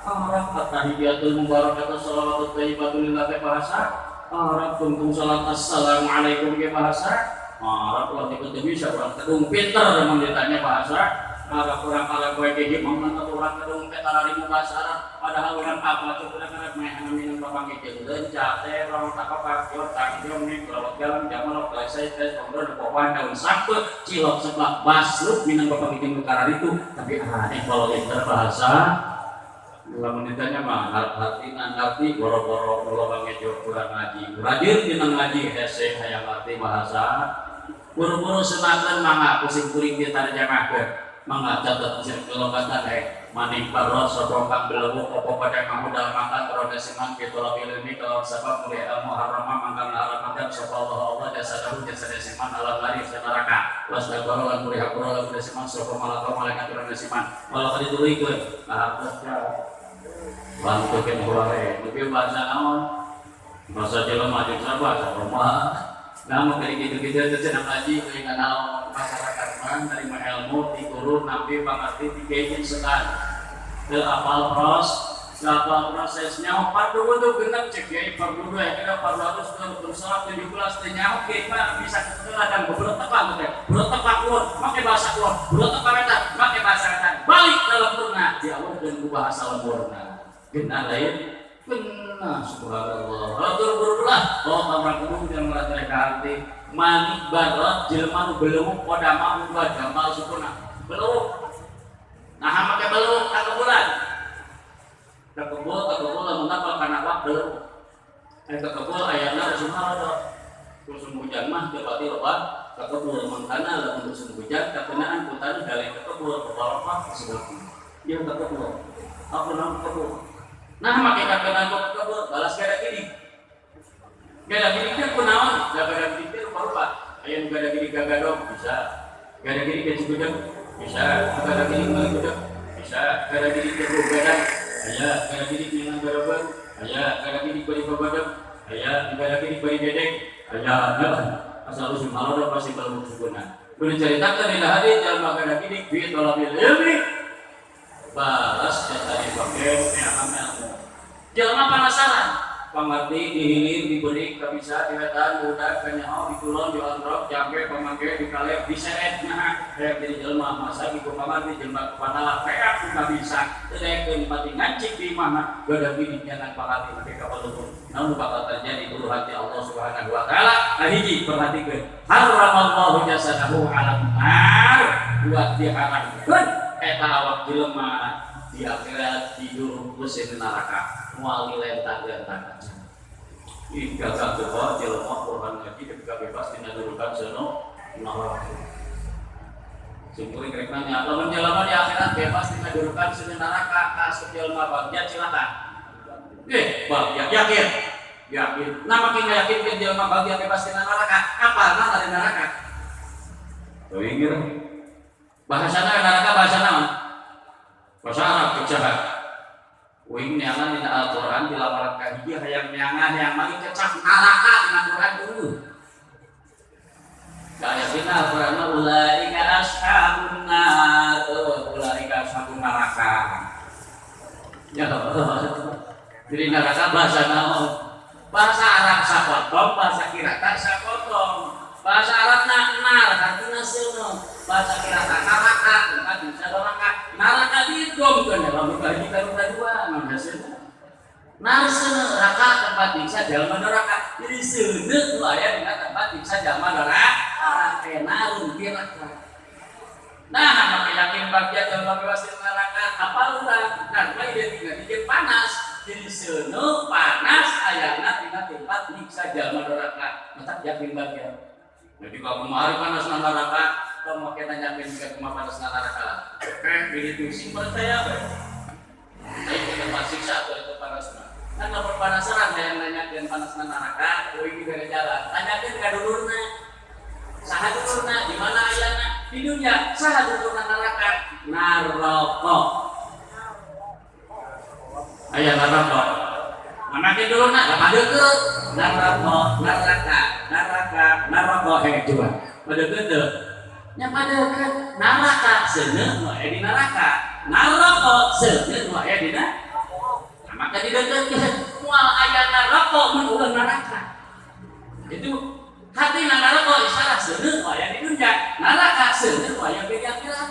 Arab at-tahiyatul mubarakatuh shalawatut thayyibatul lillahi bahasa Arab tungtung salat assalamualaikum pakai bahasa Arab kalau itu bisa orang kedung pinter memang ditanya bahasa Arab orang Arab gue kayak gimana atau orang kedung petarari bahasa Arab padahal orang apa tuh kadang-kadang main minum bapak kecil lencah teh orang tak apa kau tak jom nih kalau jalan jamal kalau saya tes ngobrol bawa daun sapu cilok sebelah basrut minum bapak kecil perkara itu tapi aneh kalau itu bahasa dua menitanya mah arti boro-boro kalau bang ejo kurang ngaji rajin minum ngaji hese hayang arti bahasa buru-buru senakan mangga pusing kuring ditarjamahkeun mangga catat sir kalau kata maning parros sobongkang belewuk opo pada kamu dalam makan prodesiman gitu lebih ini kalau sebab mulai muharramah mangkang haramkan sallallahu Allah jasadahu jasadesiman alam lari neraka wasdaqara lan mulai hakura lan desiman sapa malaka malaikat prodesiman malah ditulikeun hapusnya bantukeun wae tapi bahasa naon bahasa jelema jeung bahasa rumah namun dari gitu-gitu itu senang ngaji dengan naon masyarakat man dari ilmu diturun nabi pangerti dikein sekan ke apal prosesnya pardu untuk genep cek ya pardu dua kita pardu harus bersalat 17 tanya oke mah bisa keteladang beberapa tepak beberapa tepak keluar pakai bahasa keluar beberapa tepak meter pakai bahasa meter balik dalam purna dialog dengan bahasa lemburna genah lain benar subhanallah atur berulah orang kudu yang melatih arti manik barat jelema nu belum pada mau jamal sukuna belum nah make belum ka bulan kebul lamun apa kana waktu ke kebul ayana sunah musim hujan mah teu loba ka kebul mangkana lamun musim hujan kakenaan putan dari ke kebul beberapa disebut ieu ka kebul apa nama kebul nah make kakenaan ke kebul balas gara gini kan kunaon gara gini teh rupa-rupa aya nu gara gini gagadog bisa gara gini ke Cigudeg bisa gara gini ke Cigudeg bisa gara gini ke Gadang aya gara gini ke Garabang aya gara gini ke Babadeg aya gara gini ke Dedek Ayah asal usul malu pasti kalau bersyukurna. Berceritakan di hadis jalma kana kini fi talabil ilmi balas tadi pakai ilmu. Jalma penasaran, pangerti dihilir diberi kabisa diwetan budak kanyaho ditulon diondrok jampe pamangke dikalep diseret nah kayak jadi jalma masa di kumaman di jalma kepada kayak sudah bisa teu pati ngancik di mana gada bini jangan pangati mereka palupun namun bakal terjadi ulu hati Allah Subhanahu wa taala. Hiji perhatikeun haramallahu jasadahu alam nar buat diharamkeun eta awak jelema di akhirat tidur mesin neraka moal lentah-lentah. Ika kakek jelema Quran ngaji ketika bebas dina dudukan sono neraka. Simpulin rek nanya, lamun jelema di akhirat bebas dina dudukan sono neraka kasuk jelema bagja silakan. Bagja yakin. Yakin. Nah makin yakin ke jelema bagja bebas dina neraka, apalna dari neraka? Teuing bahasana neraka bahasa naon? Bahasa Arab kejahat. Wing neangan dina Al-Qur'an dilamaran ka hiji hayang neangan yang magi kecap neraka dina Qur'an dulu. Kayatina Al-Qur'an ulaika ashabun nar, ulaika ashabun neraka. Ya jadi neraka bahasa naon? Bahasa Arab sapotong, bahasa Kirata sapotong. Bahasa Arab nar artinya seuneu. Bahasa Kirata neraka, kan bisa neraka. Neraka didom kan dalam bagi karunia dua maksudnya. Narseuneu neraka tempat bisa jalma neraka. Jadi seuneu tu aya dina tempat bisa jalma neraka. Naun neraka. Nah, maka yakin bagja jalma bebas di neraka apa urang? Karena identik panas. Jadi seuneu panas ayana dina tempat bisa jalma neraka. Mata yakin bagja. Jadi kalau kemarin panas neraka, kamu makin nanya juga cuma panas neraka. Begitu simpel saya. Saya tidak masih satu itu panas. Kan nomor panasaran yang nanya dan panas neraka, ini dari jalan. Tanyakan ke dulurna. Saha dulurna di mana ayana? Di dunia. Saha dulurna neraka? Naraka. Ayah neraka. Mana ke dulurna? Apa deket? Neraka coba. Pada gede. Yang pada kan neraka seuneu aya di neraka. Neraka seuneu aya di neraka. Maka didekeutkeun moal aya neraka mun ulah neraka. Itu hati neraka isyarat seuneu aya di dunya. Neraka seuneu aya di akhirat.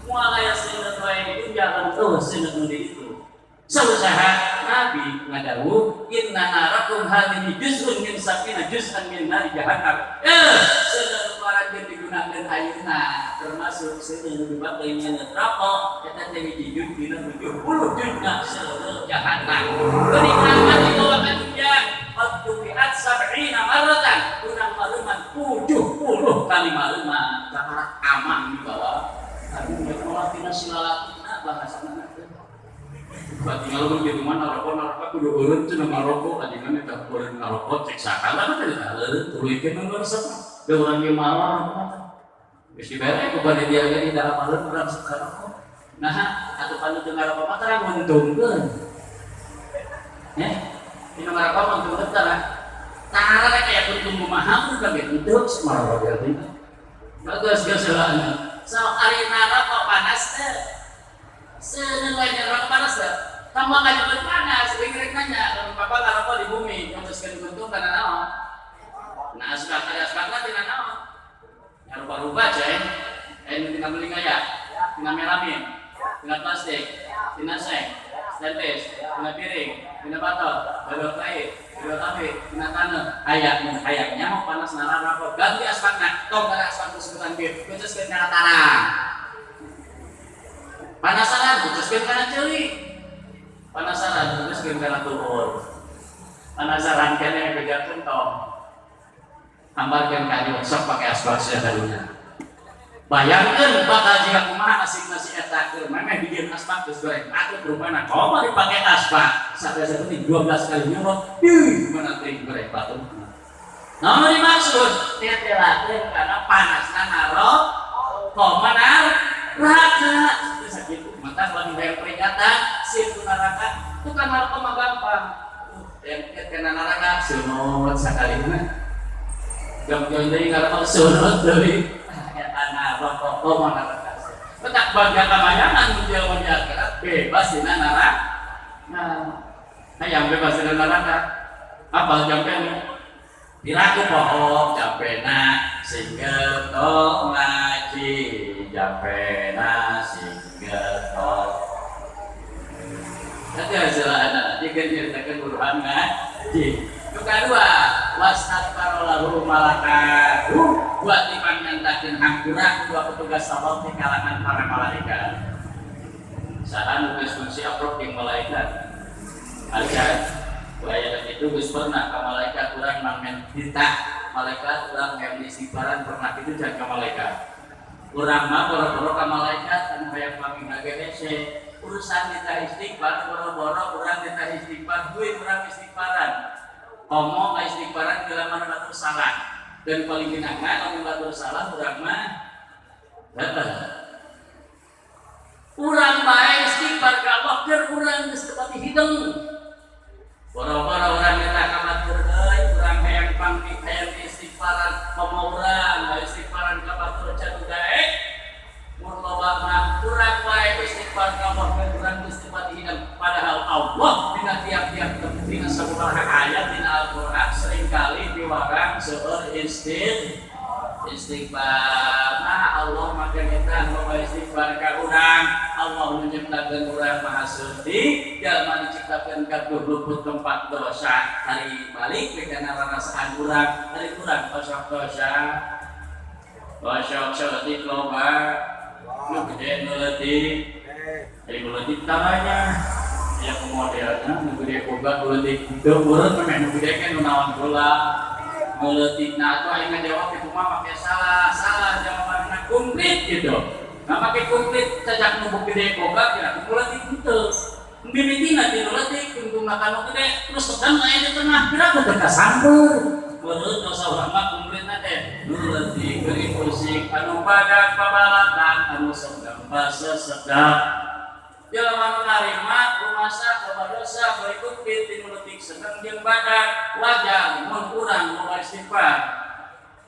Moal aya seuneu aya di dunya lan seuneu di itu. Sausaha Nabi ngadawu inna narakum hadhihi juz'un min sab'ina juz'an min nar jahannam. Seuneu barang yang digunakeun ayeuna termasuk seuneu dibakeunya neraka eta teh hiji juz dina 70 juzna seuneu jahannam. Kenikmatan dibawa ka dunya qad tubiat 70 marratan urang maluman 70 kali maluman cara aman dibawa. Aduh ya malah tina silalatina bahasana. Berarti kalau di rumah naroko kudu eureun cenah maroko ajengan eta eureun naroko cek sakala mah teh eureun tuluykeun nu resep da urang ge malah geus dibere ku bade dia ge di dalam alun urang sakaroko nah atuh panu teu ngaroko mah tara nguntungkeun dina ngaroko mah nguntungkeun tara tara rek aya untung kumaha mun kage hideup samaroko berarti bagus heula sok ari naroko panas teh seuneu aya neraka panas teh kamu akan jadi panas, sering nanya, kalau papa ngaroko di bumi, yang teruskan bentuk karena naon? Nah, asbak nanti naon? Yang rubah-rubah aja, ini tinggal beli gaya, tinggal melamin, tinggal plastik, tinggal seng, stainless, tinggal piring, tinggal batok, balok air, balok api, tinggal tanah, ayaknya mau panas narako, ganti asbaknya, tong karena asbak tersebut bir, putuskan karena tanah, panasaran, putuskan karena celi. Panasaran terus karena turun. Panasaran kene kejakeun tong. Ambarkeun ka dieu sok pake asbak sadarunya. Bayangkeun bakal jika kumaha nasib-nasib eta keur memeh bikin asbak geus goreng atuh rupana komo dipake asbak. Sadaya seperti 12 kali nyorot. Mana teh goreng batu. Namun dimaksud tetelakeun karena panasna narok komanar neraka. Gitu. Maka kalau bayar peringatan situ neraka itu kan neraka mah gampang yang kena neraka sunut sakalina Jam-jam deui ngaran sunut deui. Eta na rokok mana kasih. Petak bangga kamayangan jelema di akhirat bebas dina neraka. Nah, hayang bebas dina neraka. Apal jampean? Piraku pohon jampena sehingga to ngaji jampena sehingga to. Nanti hasil anak jika diceritakan buruhan ngaji. Yang kedua, wastakbarolahu malakahu buat dipangantakin hampura dua petugas Allah di kalangan para malaikat. Sahan nulis fungsi approaching malaikat. Aja, layanan itu gus pernah ke malaikat kurang mangen kita malaikat kurang yang istighfaran pernah itu jaga malaikat. Kurang mah boro-boro ke malaikat anu hayang pamingga GDC. Urusan kita istighfar, boro-boro kurang kita istighfar, duit kurang istighfaran. Ngomong istighfaran bila mana batur salah. Dan paling genangna ngomong batur salah kurang mah kurang bae istighfar ka Allah keur urang geus teu pati hideng. Boro-boro urang eta ka batur deui, urang hayang pangki hayang istighfaran ngomong urang istighfaran ka batur can gae. Mun loba mah kurang bae istighfar ka Allah keur urang geus teu pati hideng. Padahal Allah dina tiap-tiap dina sabaraha ayat dina Al-Qur'an seringkali diwarang seueur istighfar. Nah Allah maka kita mau istighfar ka urang. Allah menciptakan urang maha suci, jalma diciptakan kaduh luput tempat dosa. Hari balik kana rarasaan urang, hari urang kosok dosa. Kosok seutik loba, nu gede nu leutik. Ari nu leutik tamanya. Ya modelna nu gede boga nu leutik. Teu urut mah nu gede kan nu naon heula. Meletikna itu aing ngajawab itu mah pakai salah jawabanna komplit gitu. Nah pakai komplit cacak nu gede boga ya meletik henteu. Mimitina ti meletik tungtung makan gede terus sedang aya di tengah pira teu kasamper. Meureut dosa urang mah komplitna teh meletik beri pusing anu badak pabalatan anu sedang basa sedap. Jelema narima rumasa loba dosa berikut tinu leutik sedeng jeung badak wajar mun urang loba istighfar.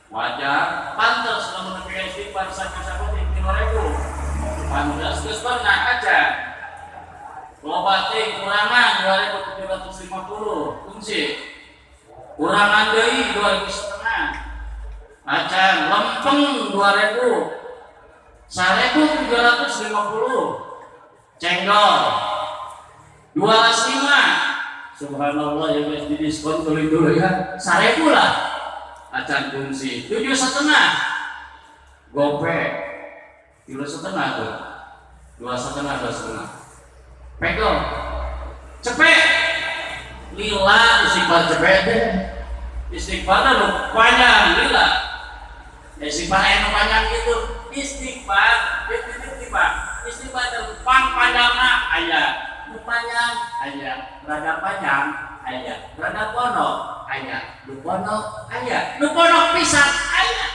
Wajar pantes lamun nepi istighfar sakisapoting 3.000. Pantes geus pernah aja. Loba teh kurangan 2.750 fungsi. Kurangan deui 2.500. Acan lempeng 2.000. 1.750. Cenggol 2,5. Subhanallah ya guys di diskon dulu ya 1.000 lah. Acan fungsi 7,5. Gopek 3,5 tuh 2,5. Pegel cepet lila istighfar cepet deh. Istighfar lu panjang lila. Istighfar anu panjang gitu istighfar istighfar panjangna aya nu panjang aya rada panjang aya rada pondok aya nu pondok aya nu pondok pisan aya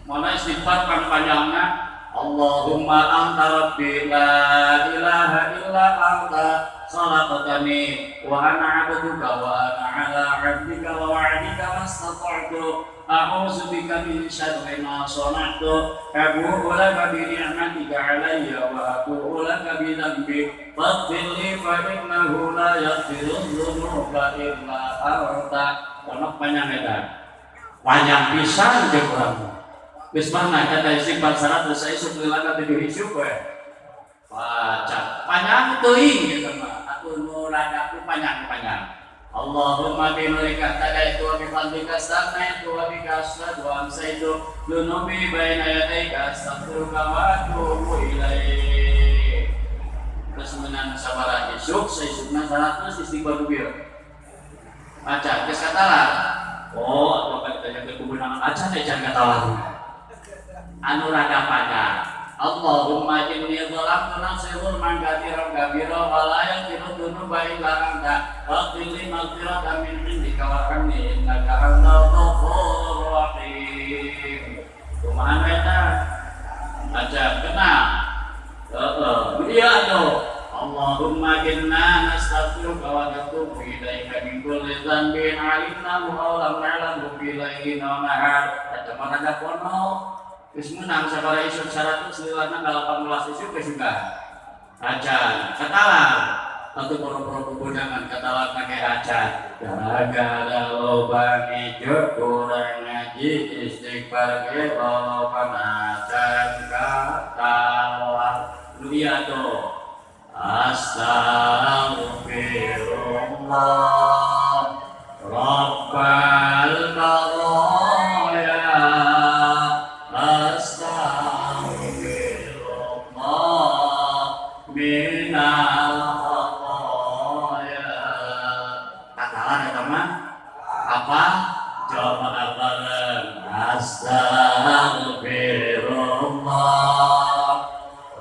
mana istighfar panjangna Allahumma anta rabbi la ilaha illa anta khalaqtani wa ana 'abduka wa ana 'ala 'abdika wa wa'dika mastata'tu a'udzu bika min syarri ma sana'tu abu'u laka bi ni'matika 'alayya wa atubu laka bi dhanbi faghfir li fa innahu la yaghfiru dzunuba illa anta. Kono panjang eta panjang pisan jeung urang geus pernah kata istighfar 100 saya sukulana teh dihisuk we baca panjang teuing kitu mah atuh nu rada panjang Allahumma bi'ulaika tadaitu wa bifadlika astaghfiruka wa bika asyhadu wa amsaitu dunubi baina yadayka astaghfiruka wa atubu ilaik. Terus menang sabaraha isuk saisukna 100 istighfar dubir baca geus katalah oh atuh ka ditanya ke kubunan acan ecan katalah anu rada panjang. Allahumma inni dhalamtu nafsi dzulman katsiran kabira wa la yaghfiru dzunuba illa anta faghfir li maghfiratan min 'indika warhamni innaka antal ghafurur rahim. Kumaha eta? Aja kenal. Dia tuh Allahumma inna nastaghfiruka wa natubu ilaika min kulli dhanbin 'alimnahu aw lam na'lamhu bi bil-laili wan nahar eta mah rada pono geus meunang sabaraha isuk 100 lilana 18 isuk geus juga acan katalar atau poro-poro kebudangan katalar make acan gara-gara loba ngejo kurang ngaji istighfar ge loba acan katalar lu iya tuh Astaghfirullah Rabbal baraya Astaghfirullah minal khataya katalan ya teman apa? Coba bareng Astaghfirullah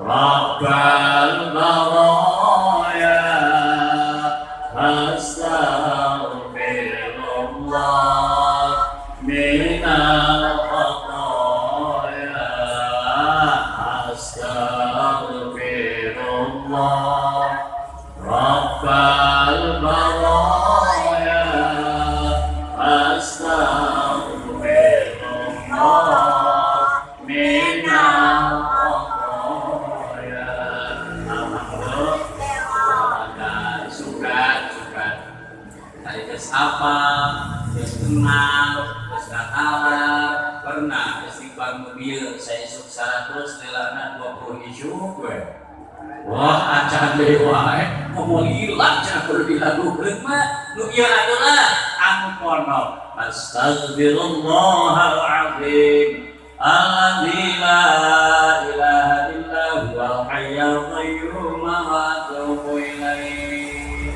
Rabbal baraya Astaghfirullah minal khataya Astaghfirullah Rabbal baraya Astaghfirullah minal apa, terus kenal, terus katalah pernah istighfar mobil saya isuk 100 lilana 20 isuk gue wah acan dewa ngomong hilang cina perlu dilakukan mah nu iya adalah anu ponok Astaghfirullahaladzim alladzi la ilaha illa huwal hayyul qayyum wa atubu ilaih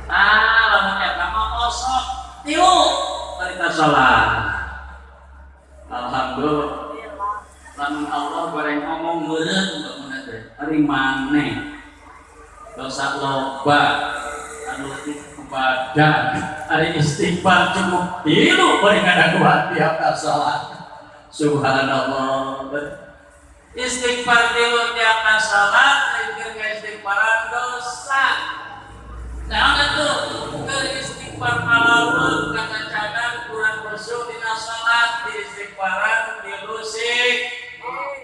lamun eta mah kosong tilu tarika salat alhamdulillah lamun Allah goreng ngomong meureun untuk menate ari maneh dosa loba anu ibadah ari istighfar cukup tilu bari ngadaguan tiap salat subhanallah istighfar tilu tiap salat mikir ka istighfaran dosa nah itu beristighfar malamun kata cadang kurang khusyuk dina salat di istighfaran di lusik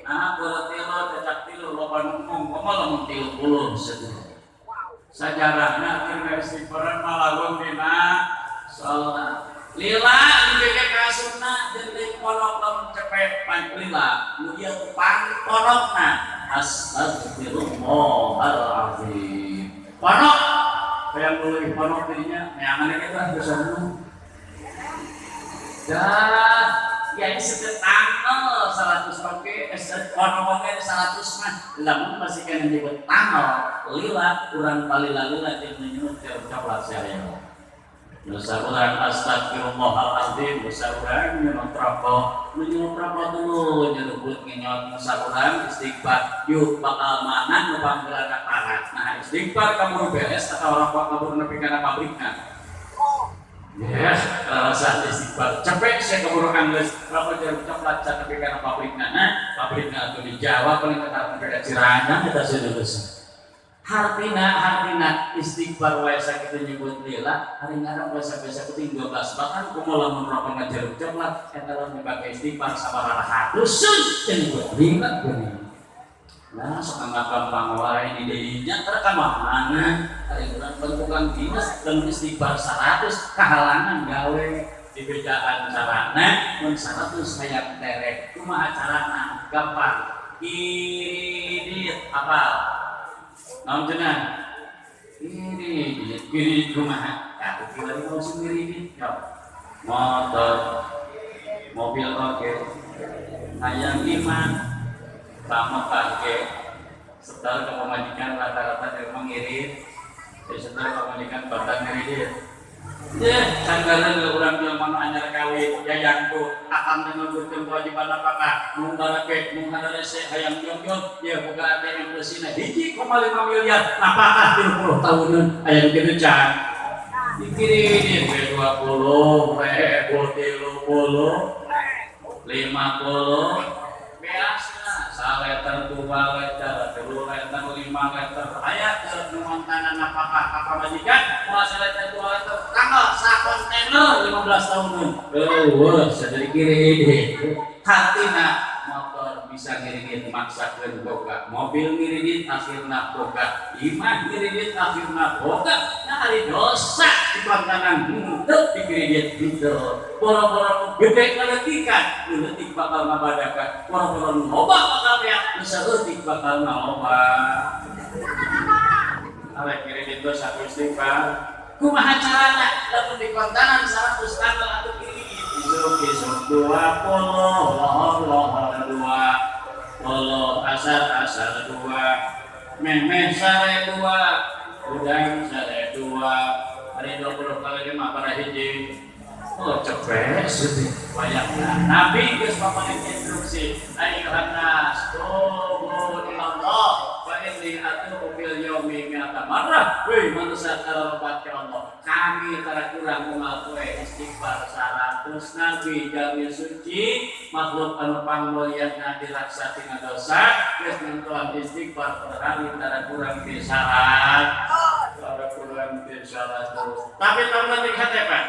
nah berarti cecak tilu loba ngomong lamun 30 seduh sajarahna keur istighfaran malamun dina salat lila dibeke ka sunnah jeung ponok lamun cepet lila nu ieu ponokna Astaghfirullahaladzim ponok yang boleh ponok dirinya neangan itu kan bersama dah ya ini tanggal 100 pakai ponoknya 100 mah lamun masih kena nyebut tanggal lila kurang kali lalu lagi menyebut coklat saya dosa urang astagfirullahaladzim dosa urang nyuruh rokok dulu nyeruput ngenyot dosa urang istighfar yuk bakal mana ngebanggelan aparat nah istighfar kamu beres atau rokok kamu nepi kana pabrikna yes saat istighfar cepet saya keburu anggeus rokok jeruk coklat nepi kana pabrikna nah pabrikna atuh di Jawa paling ketar beda Ciranjang eta seudeuh hartina istighfar wae sakitu nyebut lila hari ngarang wae biasa penting 12 bahkan kumaha lamun rokok ngajeruk coklat eta lamun dipake istighfar sabaraha dusun nyebut lila bener nah sok gampang wae di dinya terekam mana hari urang bentukan dinas dan istighfar 100 kahalangan gawe di bedaan carana mun 100 hayang terek kumaha carana gampang irit apa naon cenah ini kumaha atuh kira mau sendiri motor mobil oke hayang iman sama pake setelah kepemanikan rata-rata yang mengirit setelah kepemanikan batang ngirit sanggaran urang yang mana anyar kawin yayangku akan mengumpulkan kewajiban apakah menggarake mengharese hayang nyong ya buka ATM mesinnya hiji 5 miliar apakah 30 tahunan hayang kitu can dikirim 20 ribu 30 50 biasa 1 liter 2 liter 3 liter 5 liter ayat nuantanan apakah apa majikan puasa liter 2 liter tanggal 1 kontainer 15 tahun. Wah, sadari kiri hatina motor bisa ngiringin maksakeun boga, mobil ngiringin akhirna boga, imah ngiringin akhirna boga. Nah hari dosa di pantangan henteu dikiringin gitu. Boro-boro gede kaletikan, leutik bakal ngabadakan. Boro-boro loba bakal ya, bisa leutik bakal ngaloba. Awet kiringin dosa istighfar. Kumaha carana lamun di kontanan 100 tanggal atuh kiringin. Besok dua lohor dua polo asar dua memeh sare dua udang sare dua hari 20 kali 5 para hiji. Oh cepet sih banyaknya Nabi geus papaning instruksi ayyuhan nas tubu ilallah fa inni atubu fil yaumi mi'ata marrah. Weh manusia terlebat ke Allah, kami tara kurang moal poe istighfar 100 nabi jami suci makhluk anu pangmulyana dilaksa tina dosa geus nentuan istighfar per hari tara kurang di syarat tapi tambah tingkat apa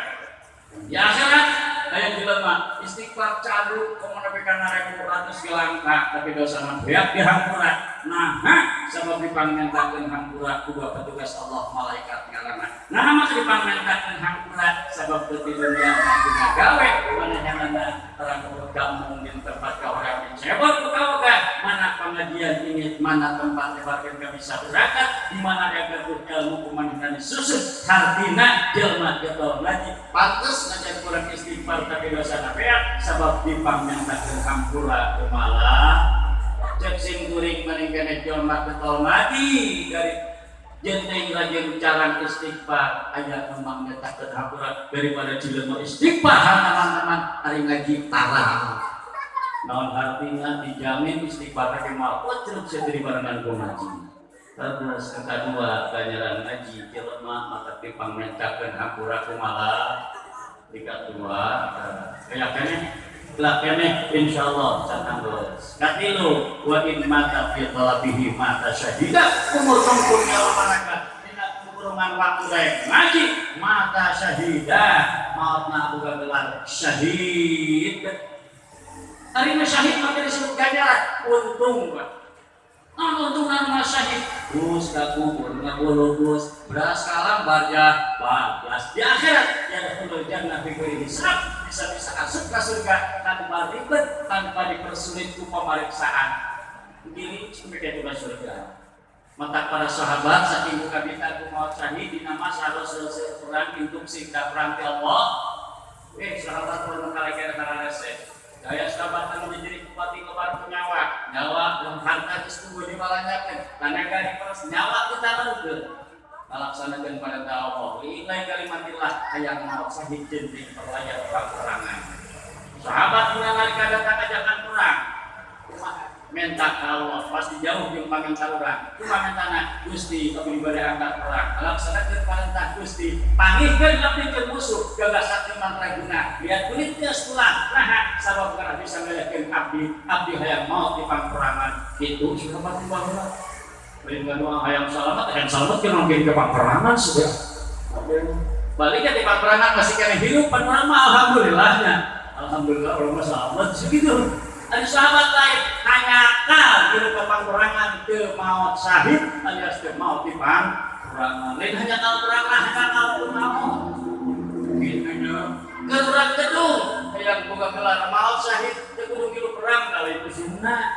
di akhirat aya jelema istighfar cadu komo nepi ka 1000 gelangka tapi dosa mah beak dihampura. Nah sabab dipangmentakeun hampura ku petugas Allah malaikat ngaranna. Nah mah dipangmentakeun hampura sabab teu dunya mah gawe manajanana terang kampung di tempat ka orang cebol ku kaoga mana pangadian ingin mana tempat lebarkeun ka bisa berangkat di mana ada ilmu kumandan susut hartina jelema getol lagi pantes ngajan kurang istighfar tapi dosa beak sabab dipangmentakeun hampura kumaha cek sing kuring maningkene jelema getol mati dari jenteng rajin jalan istighfar aya memang nyetakeun hampura daripada jelema istighfar teman-teman hari ngaji tarah naon artinya dijamin istighfar teh mah wajib sadari barengan ku ngaji. Terus yang kedua ganjaran ngaji jelema maka dipangmentakeun hampura kumaha kedua kayak kene lah kene insyaallah cananggeus katilu wa in mata fi talabihi mata syahida umur tungkul masyarakat dina kurungan waktu daek ngaji mata syahida mautna boga gelar syahid ari syahid mah disebut ganjaran untung untung nama syahid Gus kubur ngabulu Gus beras kalam barja bablas di akhirat ya kullu jannah fi ghairi hisab bisa masuk ke surga tanpa ribet tanpa dipersulit ku pemeriksaan begini sebagai tugas surga. Mata para sahabat saking buka bita ku maut syahid dina masa Rasul perang induksi ka perang ti Allah sahabat pun kala-kala kararese daya sahabat anu jadi bupati lebar nyawa dalam harta geus tunggu dibalanyakeun tanaga diperes nyawa kita nungkeun laksanakeun pada Allah lillahi kalimatillah hayang maot syahid jenting perlayar perang-perangan sahabat nalika datang ajakan perang minta ka Allah pasti jauh jeung paminta urang cuma mintana Gusti abdi bade angkat perang laksanakeun parentah Gusti panggihkeun abdi jeung musuh gagas sakti mantraguna lihat kulit geus pulang nah sabab kana bisa ngalekeun abdi hayang maot di pangperangan kitu sahabat baheula lain doa hayang salamet kan mungkin ke pangperangan sudah balik ke pangperangan masih kena hidup panorama alhamdulillahnya alhamdulillah Allah selamat segitu. Ada sahabat lain hanya kal di pangperangan ke maut syahid alias ke maut di pangperangan lain hanya kal perang hanya kal maut gitu ke urang gedung yang buka gelar maut syahid ke kudu kilu perang kali itu sunnah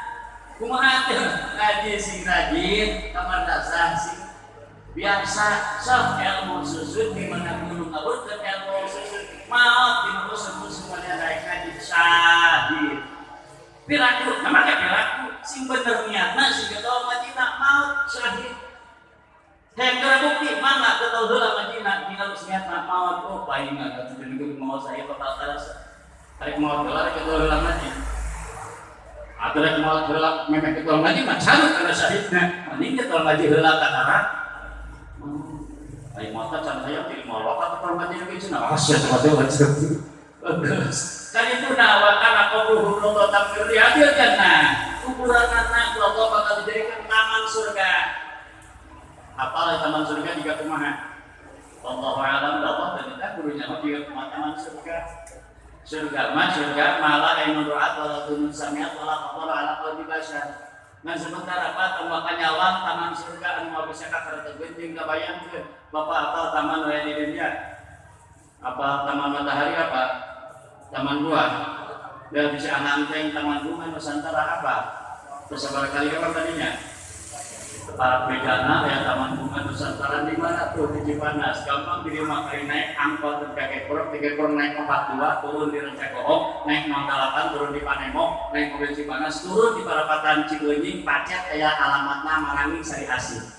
kumaha teh ngaji sing rajin kamar dasar sing biasa sok ilmu susut di mana gunung ngabeutkeun ilmu susut maot di musuh-musuh mana daek ngaji syahid piraku namanya piraku sing bener niatna sing getol ngajina maot syahid hayang bukti mangga getol heula ngajina dina geus niatna maot oh paingan atuh deui maot syahid total terasa arek maot gelar getol heula ngaji aturan mau heula memang ketol ngaji mah carut kana syahidna mending ketol ngaji heula ka darat ai motor can hayang ti molok ka ketol ngaji ge cenah asyik mate wajib bagus kan itu nawa kana qabruhu nuto tamir adil jannah ukuranna ku Allah bakal dijadikan taman surga apa taman surga juga kumaha Wallahu a'lam Allah dan kita gurunya juga teman-teman surga malah yang mendoat wala tunun samiat wala khatara ala qalbi bashar. Nah sementara apa tambahkan nyawa taman surga anu bisa kakar tergenting kabayangkeun Bapak apa taman aya di dunia? Apa taman matahari apa? Taman buah. Dan bisa ananteng taman bunga Nusantara apa? Tersebar kali apa tadinya? Para bedana ya taman bunga Nusantara di mana tuh di Cipanas gampang di rumah kali naik angkot ke Kekor naik 42 turun di Rencakohong naik 08 turun di Panemok naik mobil Cipanas turun di Parapatan Cibenying pacet kayak alamatna Marangi Sari Asih.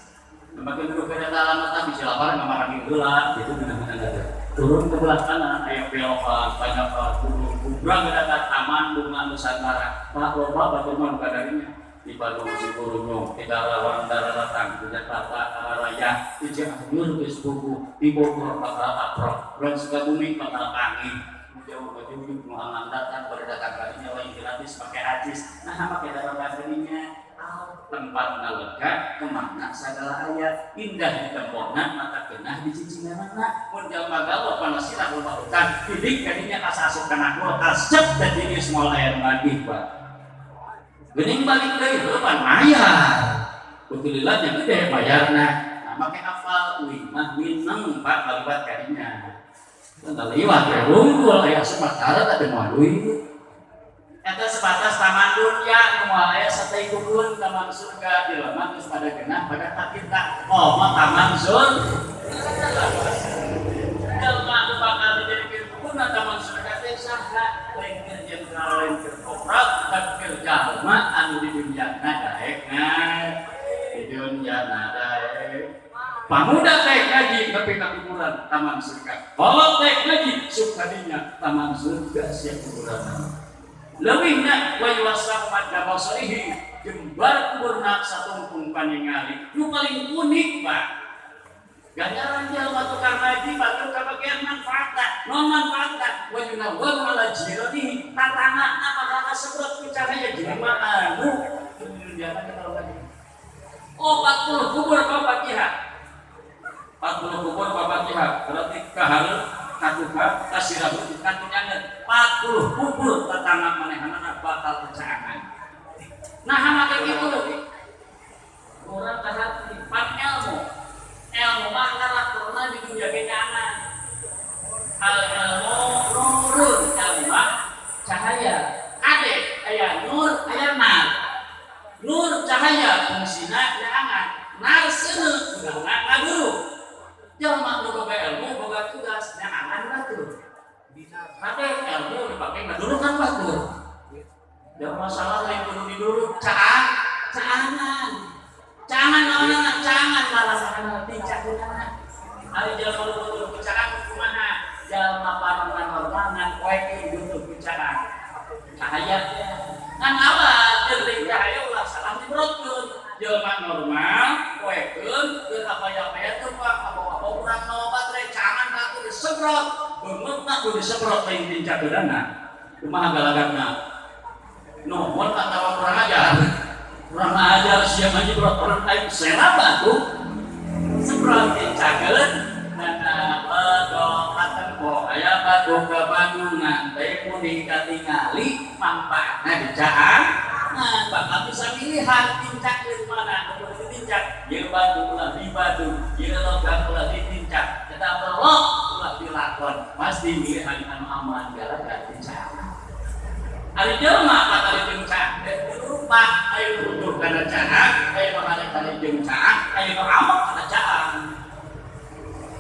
Makin dulu kereta alamatna bisa lapar nggak Marangi gelap gitu benar-benar ada. Turun ke belah kanan ayo belokan banyak gunung kubrang ada taman bunga Nusantara. Pak loba bagaimana kadarinya? Di Bandung Cikurunung, di Karawang Daratan, di Jakarta Raya, di Cianjur di Sebuku, di Bogor bakal aprok, dan Sukabumi bakal kangen. Jauh ke ujung Muhammad datang pada datang kalinya lain gratis pakai ajis. Nah, pakai datang kalinya tempat lega kemana segala ayat indah di tempatna mata kenah di cicinan mana mun jalma galau panasira loba utang didik kadinya kasasuk kana kulkas cep dan ini semua ayat lagi Pak. Gening balik dari depan mayar, betulilahnya gede bayarna. Nah, make hafal mah minang Pak kalibat kadinya. Tentang liwat ya rungkul aya sementara tak mau duit. Eta sebatas taman dunia nu aya sateuy kukuun taman surga di lemah geus pada genah pada kita. Oh, mah taman surga. Jalma nu bakal dijadikeun kukuun taman surga teh saha? Lain jenderal lain koprat tapi jalma anu di dunia daekna di dunia daek pamuda teh ngaji nepi ka kuburan taman surga kolot teh ngaji sukadinya taman surga siap kuburan leuwihna wa yuwassahu madda basarihi jembar kuburna satungkung paningali nu paling unik Pak ganjaran jalma tukang ngaji batu ka bagian manfaatna non manfaatna wa yunawwaru ala jiranihi tatana apakah sebut bicaranya jelema anu dunia kita lagi oh 40 kubur Fatihah 40 kubur Fatihah berarti kahareup katuha kasirahu katunyangeun 40 kubur tatana manehanana bakal pecahan nah make kitu urang kahati pan ilmu mah karakterna di dunia kenyanan al-ilmu nurun ilmu cahaya ade aya nur aya nar nur cahaya fungsina nyaangan nar seuneu udah ngaguru jalma nu boga ilmu boga tugas nyaangan batur ade ilmu dipake ngaguru kan batur da masalah lain kudu diduru cangan naon cangan malah pincak kunana ari jalma nu butuh picakan kumaha jalma panongan normangan poe butuh picakan cahaya kan awal jeung cahaya ulah salah dibrotkeun jalma normal poekeun teu apaya-apaya teu Pak abo-abo urang mawa baterai cangan atuh disebrot beungeutna kudu disebrot lain pincak geudana kumaha galagatna nuhun atawa kurang ajar kurang ajar siang aja orang lain selap batu seperti cageun dan bedokaten kok aya batu kebangunan teh mun dikatingali manfaatna dicaan nah bakal bisa pilihan tincak di mana kudu ditincak ieu batu ulah di batu ieu logam ulah ditincak eta pelok ulah dilakon pasti pilihan anu aman gara-gara tincak ari jelema patali tincak rupa ayo butuh kana caan ayo mengalih kali jeung caan ayo ngeramak kana caan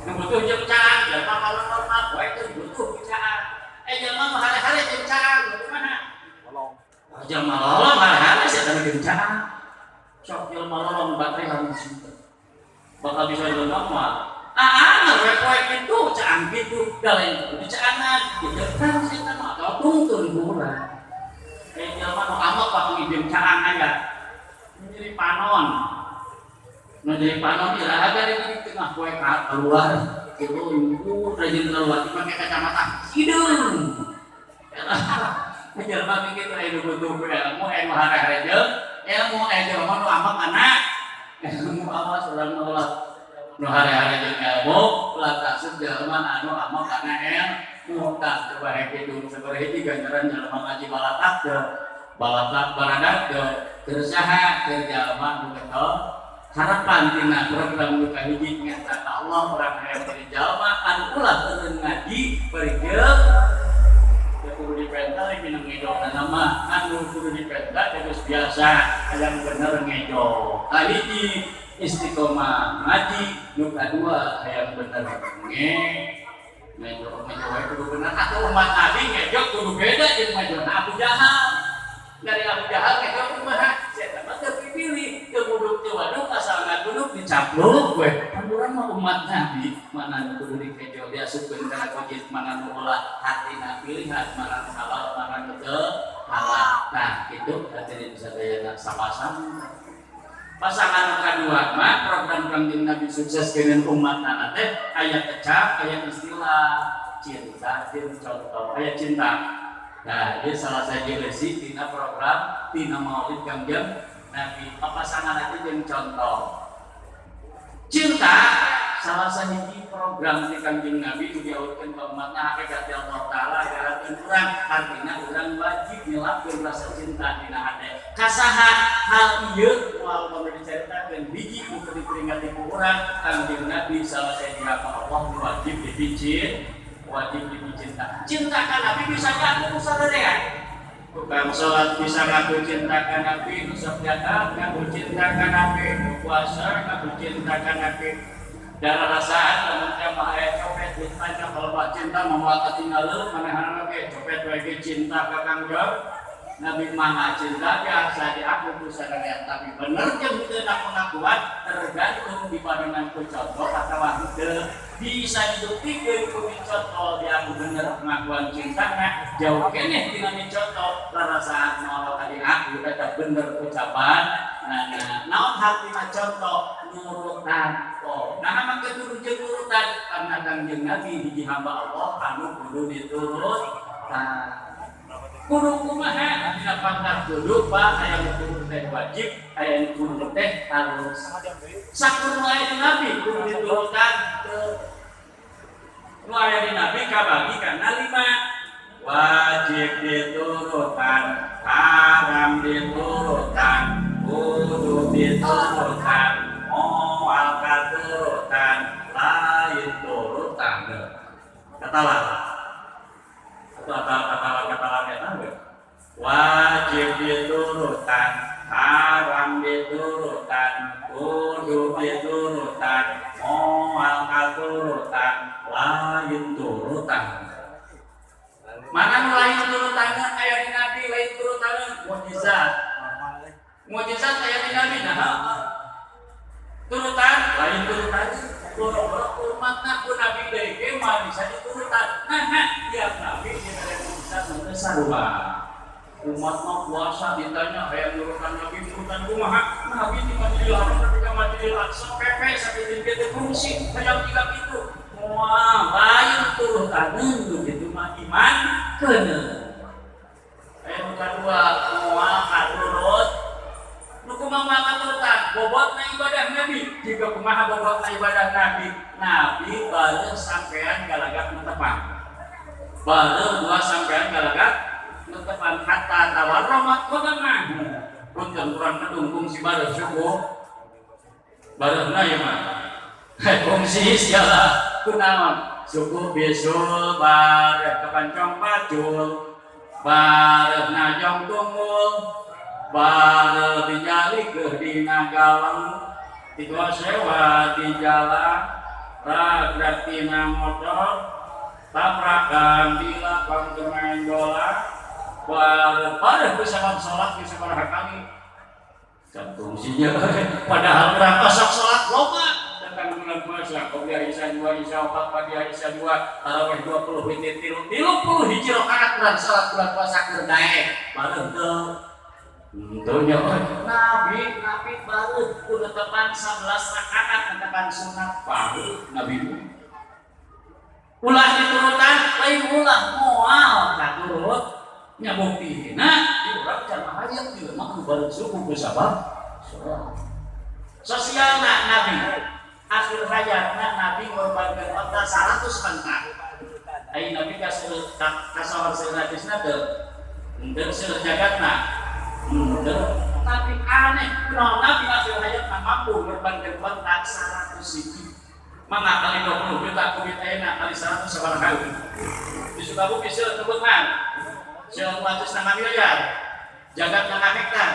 nu butuh jeung caan jelema kalau normal bae teh butuh caan jelema mah hare-hare jeung caan kumaha lolong jelema lolong hare-hare sia jeung caan sok jelema lolong baterai harus bakal bisa jelema mah poe itu caan gitu galen caanan gitu kan kita mah tuntun kurang jalma nu amat pak ngideng caan aya menjadi panon iraga di tengah poe keluar itu ibu rajin keluar pakai kacamata hidung jalma mikir aya butuh ilmu aya hare-hare jeung ilmu aya jalma nu amat anak ilmu awas urang nolak nu hari-hari jeung ilmu ulah tasuk jelema anu amal kana muntah coba kitu sabaraha ganjaran jelema ngaji balatak teu balatak baradak teu kersaha teu jalma nu harapan tina program nu kahiji nyata Allah urang hayang jadi jalma anu ulah teu ngaji beureuh kudu dipenta minum ngejo nama anu kudu dipenta terus biasa hayang bener ngejo kahiji istiqomah ngaji nu kadua hayang bener ngejo wae kudu bener atuh umat Nabi ngejo kudu beda jeung majona Abu Jahal dari Abu Jahal ngejo kumaha saya mah teu pilih teu muduk teu waduk asal ngadunuk dicapluk we urang mah umat Nabi mana nu kudu dikejo diasupkeun kana kojit mana nu ulah hatina pilihan mana nu halal mana nu teu halal nah kitu hadirin sadayana sapasan pasangan kedua mah program Kanjeng Nabi sukses dengan umat anak teh aya kecap aya istilah cinta contoh aya cinta nah ieu salah saja leusi tina program tina maulid Kanjeng Nabi pasangan itu jeung contoh cinta salah sahiji program di Kanjeng Nabi nu diaurkeun ka umatna hakikat Allah taala garakeun urang artina urang wajib nyelapkeun rasa cinta dina hate kasaha hal ieu moal pamri dicaritakeun hiji nu teu diperingati ku urang Kanjeng Nabi salah sahiji Allah wajib dipicin wajib dicinta cinta ka Nabi bisa ngaku sadaya tukang salat bisa ngaku cinta ka Nabi nu sabda ngaku cinta ka Nabi nu puasa ngaku cinta ka Nabi darah rasaan lamun teh mah aya copet ditanya kalau bak cinta mah katinggaleuh manehna ge copet wae cinta ka Kangjeng Nabi mah cinta biasa diaku ku sadaya tapi bener jeung teu ngaku-ngakuan tergantung dibandingkan ku contoh atawa teu bisa dibuktikan ku contoh diaku bener ngakuan cintana jauh keneh tina contoh rasaan mau tadi aku eta bener ucapan naon hal tina contoh nurutan nah mah keturun jeung nurutan karena Kanjeng Nabi hiji hamba Allah anu kudu diturutkan kudu kumaha dina pangkat kudu pak aya nu kudu teh wajib aya nu kudu teh harus sakur aya Nabi kudu diturutkan nu aya di Nabi kabagi kana 5 wajib diturutkan haram diturutkan kudu diturutkan moal katurutan lain turutan katalah kata wajib diturutkan haram diturutkan kudu diturutkan moal katurutan lain turutan mana nu lain turutanna aya di Nabi lain turutanna mukjizat aya di Nabi nah turutan lain turutan umatna ku Nabi deui ge mah bisa diturutan tiap Nabi bisa sarua umat mah puasa ditanya hayang nurutan Nabi nurutan kumaha Nabi di Masjidil Haram tapi ka Masjidil Aqsa pepe sakitu teh fungsi hayang tiga kitu moal lain turutaneun kitu mah iman keuneuh aya nu kadua moal katurut nu kumaha katurutan bobotna ibadah Nabi jika kumaha bobotna ibadah Nabi baru sampean galagak netepan baru dua sampean galagak netepan hatta tawarramat qadamah punten urang kedungkung si baru suku bareuna ieu mah fungsi segala kunaon suku bisul bareuh kapancong pacul bareuna jong tunggul bareuh dijalikeun dina galeng tiga sewa di jalan ragrak tina motor tabrakan di lapang main bola bareuh bisa sholat bisa sabaraha kali kan fungsinya padahal berapa sak sholat loba dengan bulan puasa qobliyah isya 2 isya 4 ba'diyah isya 2 tarawih 20 witir 30 hiji rakaat urang salat bulan puasa keur daek bareuh teu tentunya Nabi baru udah tepan 11 rakaat tepan sunat baru Nabi ulah diturutan lain ulah moal katurut nya buktina di urang jamaah hayang juga mah baru suku ku sabab sosialna Nabi akhir hayatna Nabi ngorbankeun onta 100 onta. Ai Nabi kasawar hadisna teu henteu seueur jagatna. Tapi aneh, kunaon Nabi akhir hayatna mampu ngorbankeun onta 100 hiji. Mangga kali 20 juta kubit ayeuna kali 100 sabaraha. Di Sukabumi seueur tebeuhan. Seueur 400 miliar. Jagatna hektar.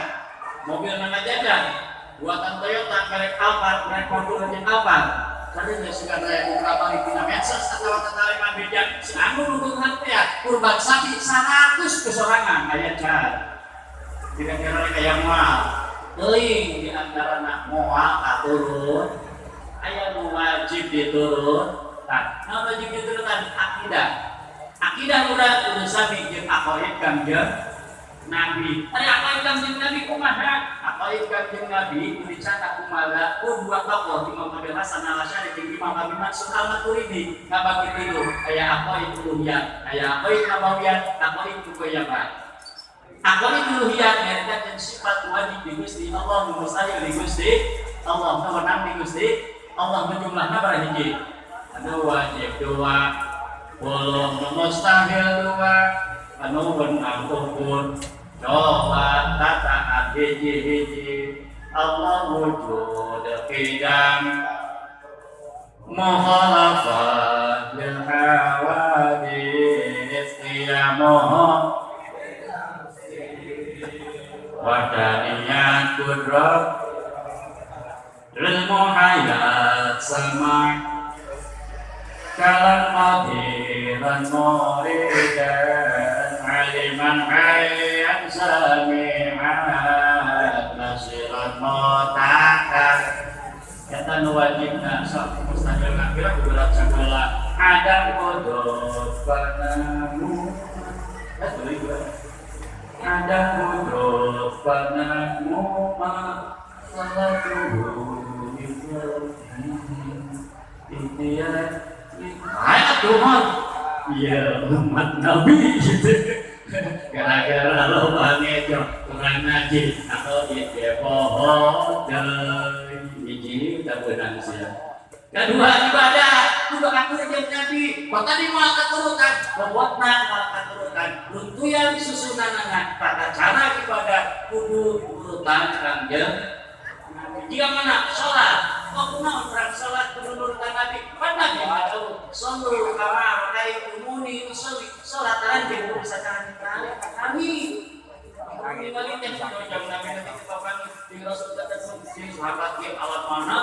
Mobil nana jajan. Buatan Toyota, merek Alphard, merek Fortuner jeung Alphard. Tadi geus sugan aya beberapa dina medsos atawa tataleman media anu nuduhan teh kurban sapi 100 kesorangan aya can. Kira-kira aya moal. Teuing di antarana moal katurun, aya nu wajib diturun. Tah, naon wajib diturunkan akidah. Akidah udah sami jeung aqaid Kangjeng Nabi. Ari aqaid Kangjeng Nabi kumaha? Aqaid Kangjeng Nabi dicatat kumaha ku dua tokoh Imam Abu Hasan Al-Asy'ari jeung Imam Abi Mansur Al-Maturidi ngabagi tilu aya aqaid uluhiyah, aya aqaid nabawiyah, aqaid muqayyabah. Aqaid uluhiyah nyarita jeung sifat wajib di Gusti Allah nu mustahil di Gusti Allah, nu menang di Gusti Allah jumlahna berapa hiji? Anu wajib dua, bolong mustahil dua, anu benang ukur coba tata hiji Allah wujud qidam mukhalafat lil hawadits qiyamuh wa daniyat qudrat ilmu hayat sama kalam madiran muridan aliman hayat sami'at nasiran mutakan kata nu wajibna sok mustahil ngakira kudurat sakeula ada kodok panamu ada kodok panamu ma salatuhu ikhtiar ayat Tuhan ya umat Nabi gitu gara-gara lo bangejo kurang ngaji atau dia pohon dan hiji tabunan sia kedua ibadah kudu atur jeung Nabi tadi moal katurutan bobotna moal katurutan runtuyan susunanana tata cara ibadah kudu urutan Kangjeng jika mana sholat kunaon urang sholat kudu nurutan Nabi pernah dia tahu sallu kama ra'aitumuni usolli sholat anjeun kudu sacara Nabi kali teh jam Nabi nanti kepapan di Rasul kata di sahabat yang alat mana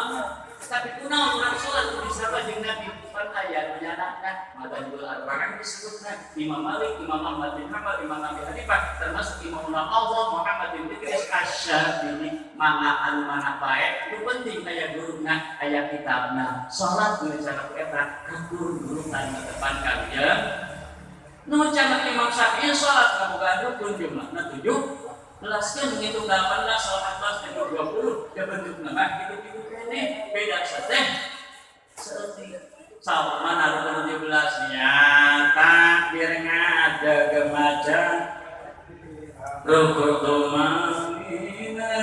tapi kunaon urang sholat kudu sahabat jeung Nabi pernah ya menyatakan madzhabul arba'ah disebutkan Imam Malik, Imam Ahmad bin Hanbal, Imam Abi Hanifah termasuk Imam Allah Muhammad bin Idris Asy-Syafi'i mangga anu mana bae nu penting aya guruna aya kitabna salat geus cara eta katur urutan di depan Kangjeng nu cenah Imam Syafi'i salat kabogaan rukun jumlahna 7 belaskeun ngitung 18 14 dan 20 ya bentukna mah kitu-kitu keneh beda sateh seeutik sama mana rukun 17 nya takbir ngada gemaja rukun tumamina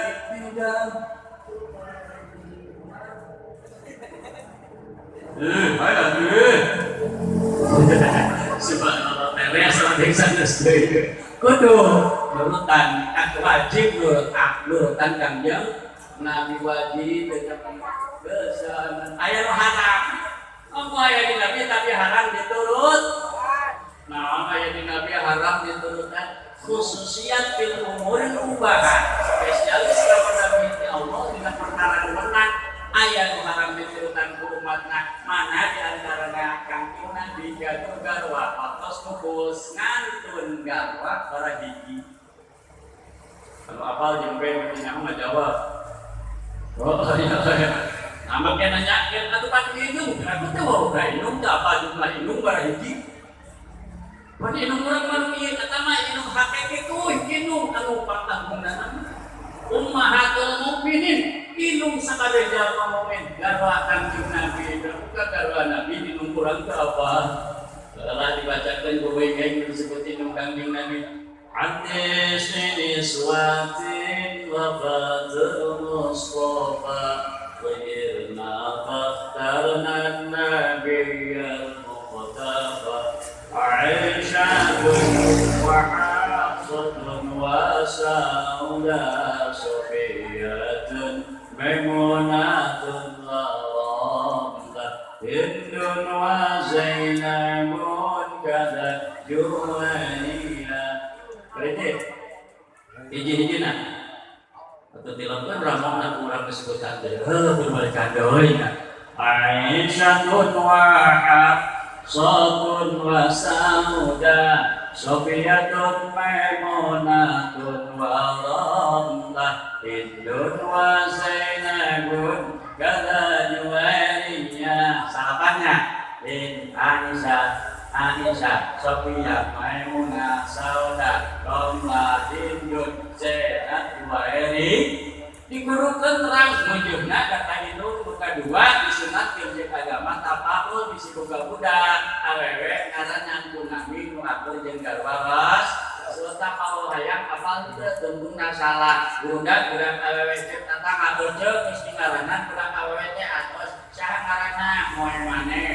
iktidal ayo subhanallah teres lanting sanes deui kudu nurutan wajib nurutan Kangjeng Nabi wajib dengan kesan aya nu haram apa aya di Nabi tapi haram diturut nah aya di Nabi haram diturutkan khususiat fil umur mubahat spesialis kepada Nabi Allah dengan perkara menang aya nu haram diturutkan ku umatna mana di antarana Kangjeng Nabi gaduh garwa atos kukus ngantun garwa para hiji kalau apal jeung ben nya mah jawab oh iya ambek nanyakeun atuh pati indung aku teh mau ka indung teh apa jumlah indung bara hiji pati indung urang mah ieu eta mah indung hakeke kuy indung anu pangtanggungan ummahatul mukminin indung sakabeh jalma mukmin garwa Kangjeng Nabi buka garwa Nabi indung urang teh apa setelah dibacakeun ku wengeng disebut indung Kangjeng Nabi Hadis ini suatin wa fatul mustafa wa irna واخترنا النبي المقتفى عائشة وحفصة وسوداء صفية ميمونة رملة هند وزينب كذا جوانية. Berarti hiji-hijina atau tilapkan ramona kurang disebutkan deh. Mereka doanya. Aisyatun wa Hafsatun wa Sauda Sofiyatun Maimunatun wa Ramlah Hindun wa Zainabun kada Juwairiyah. Salapannya Aisyah, Sofiyah, Maimunah, Sauda, Ramlah, Hindun, Zainab, Juwairiyah. Digurukan terang mujurna kata itu buka dua disunatkeun jeung agama tapaul bisi boga budak awewe ngaran ku nabi nu akur jeung garwawas serta paul hayang apal teu tembungna salah budak awewe teh tata ngabeujeuh geus dingaranan budak awewe teh atos saha ngaranna moe maneh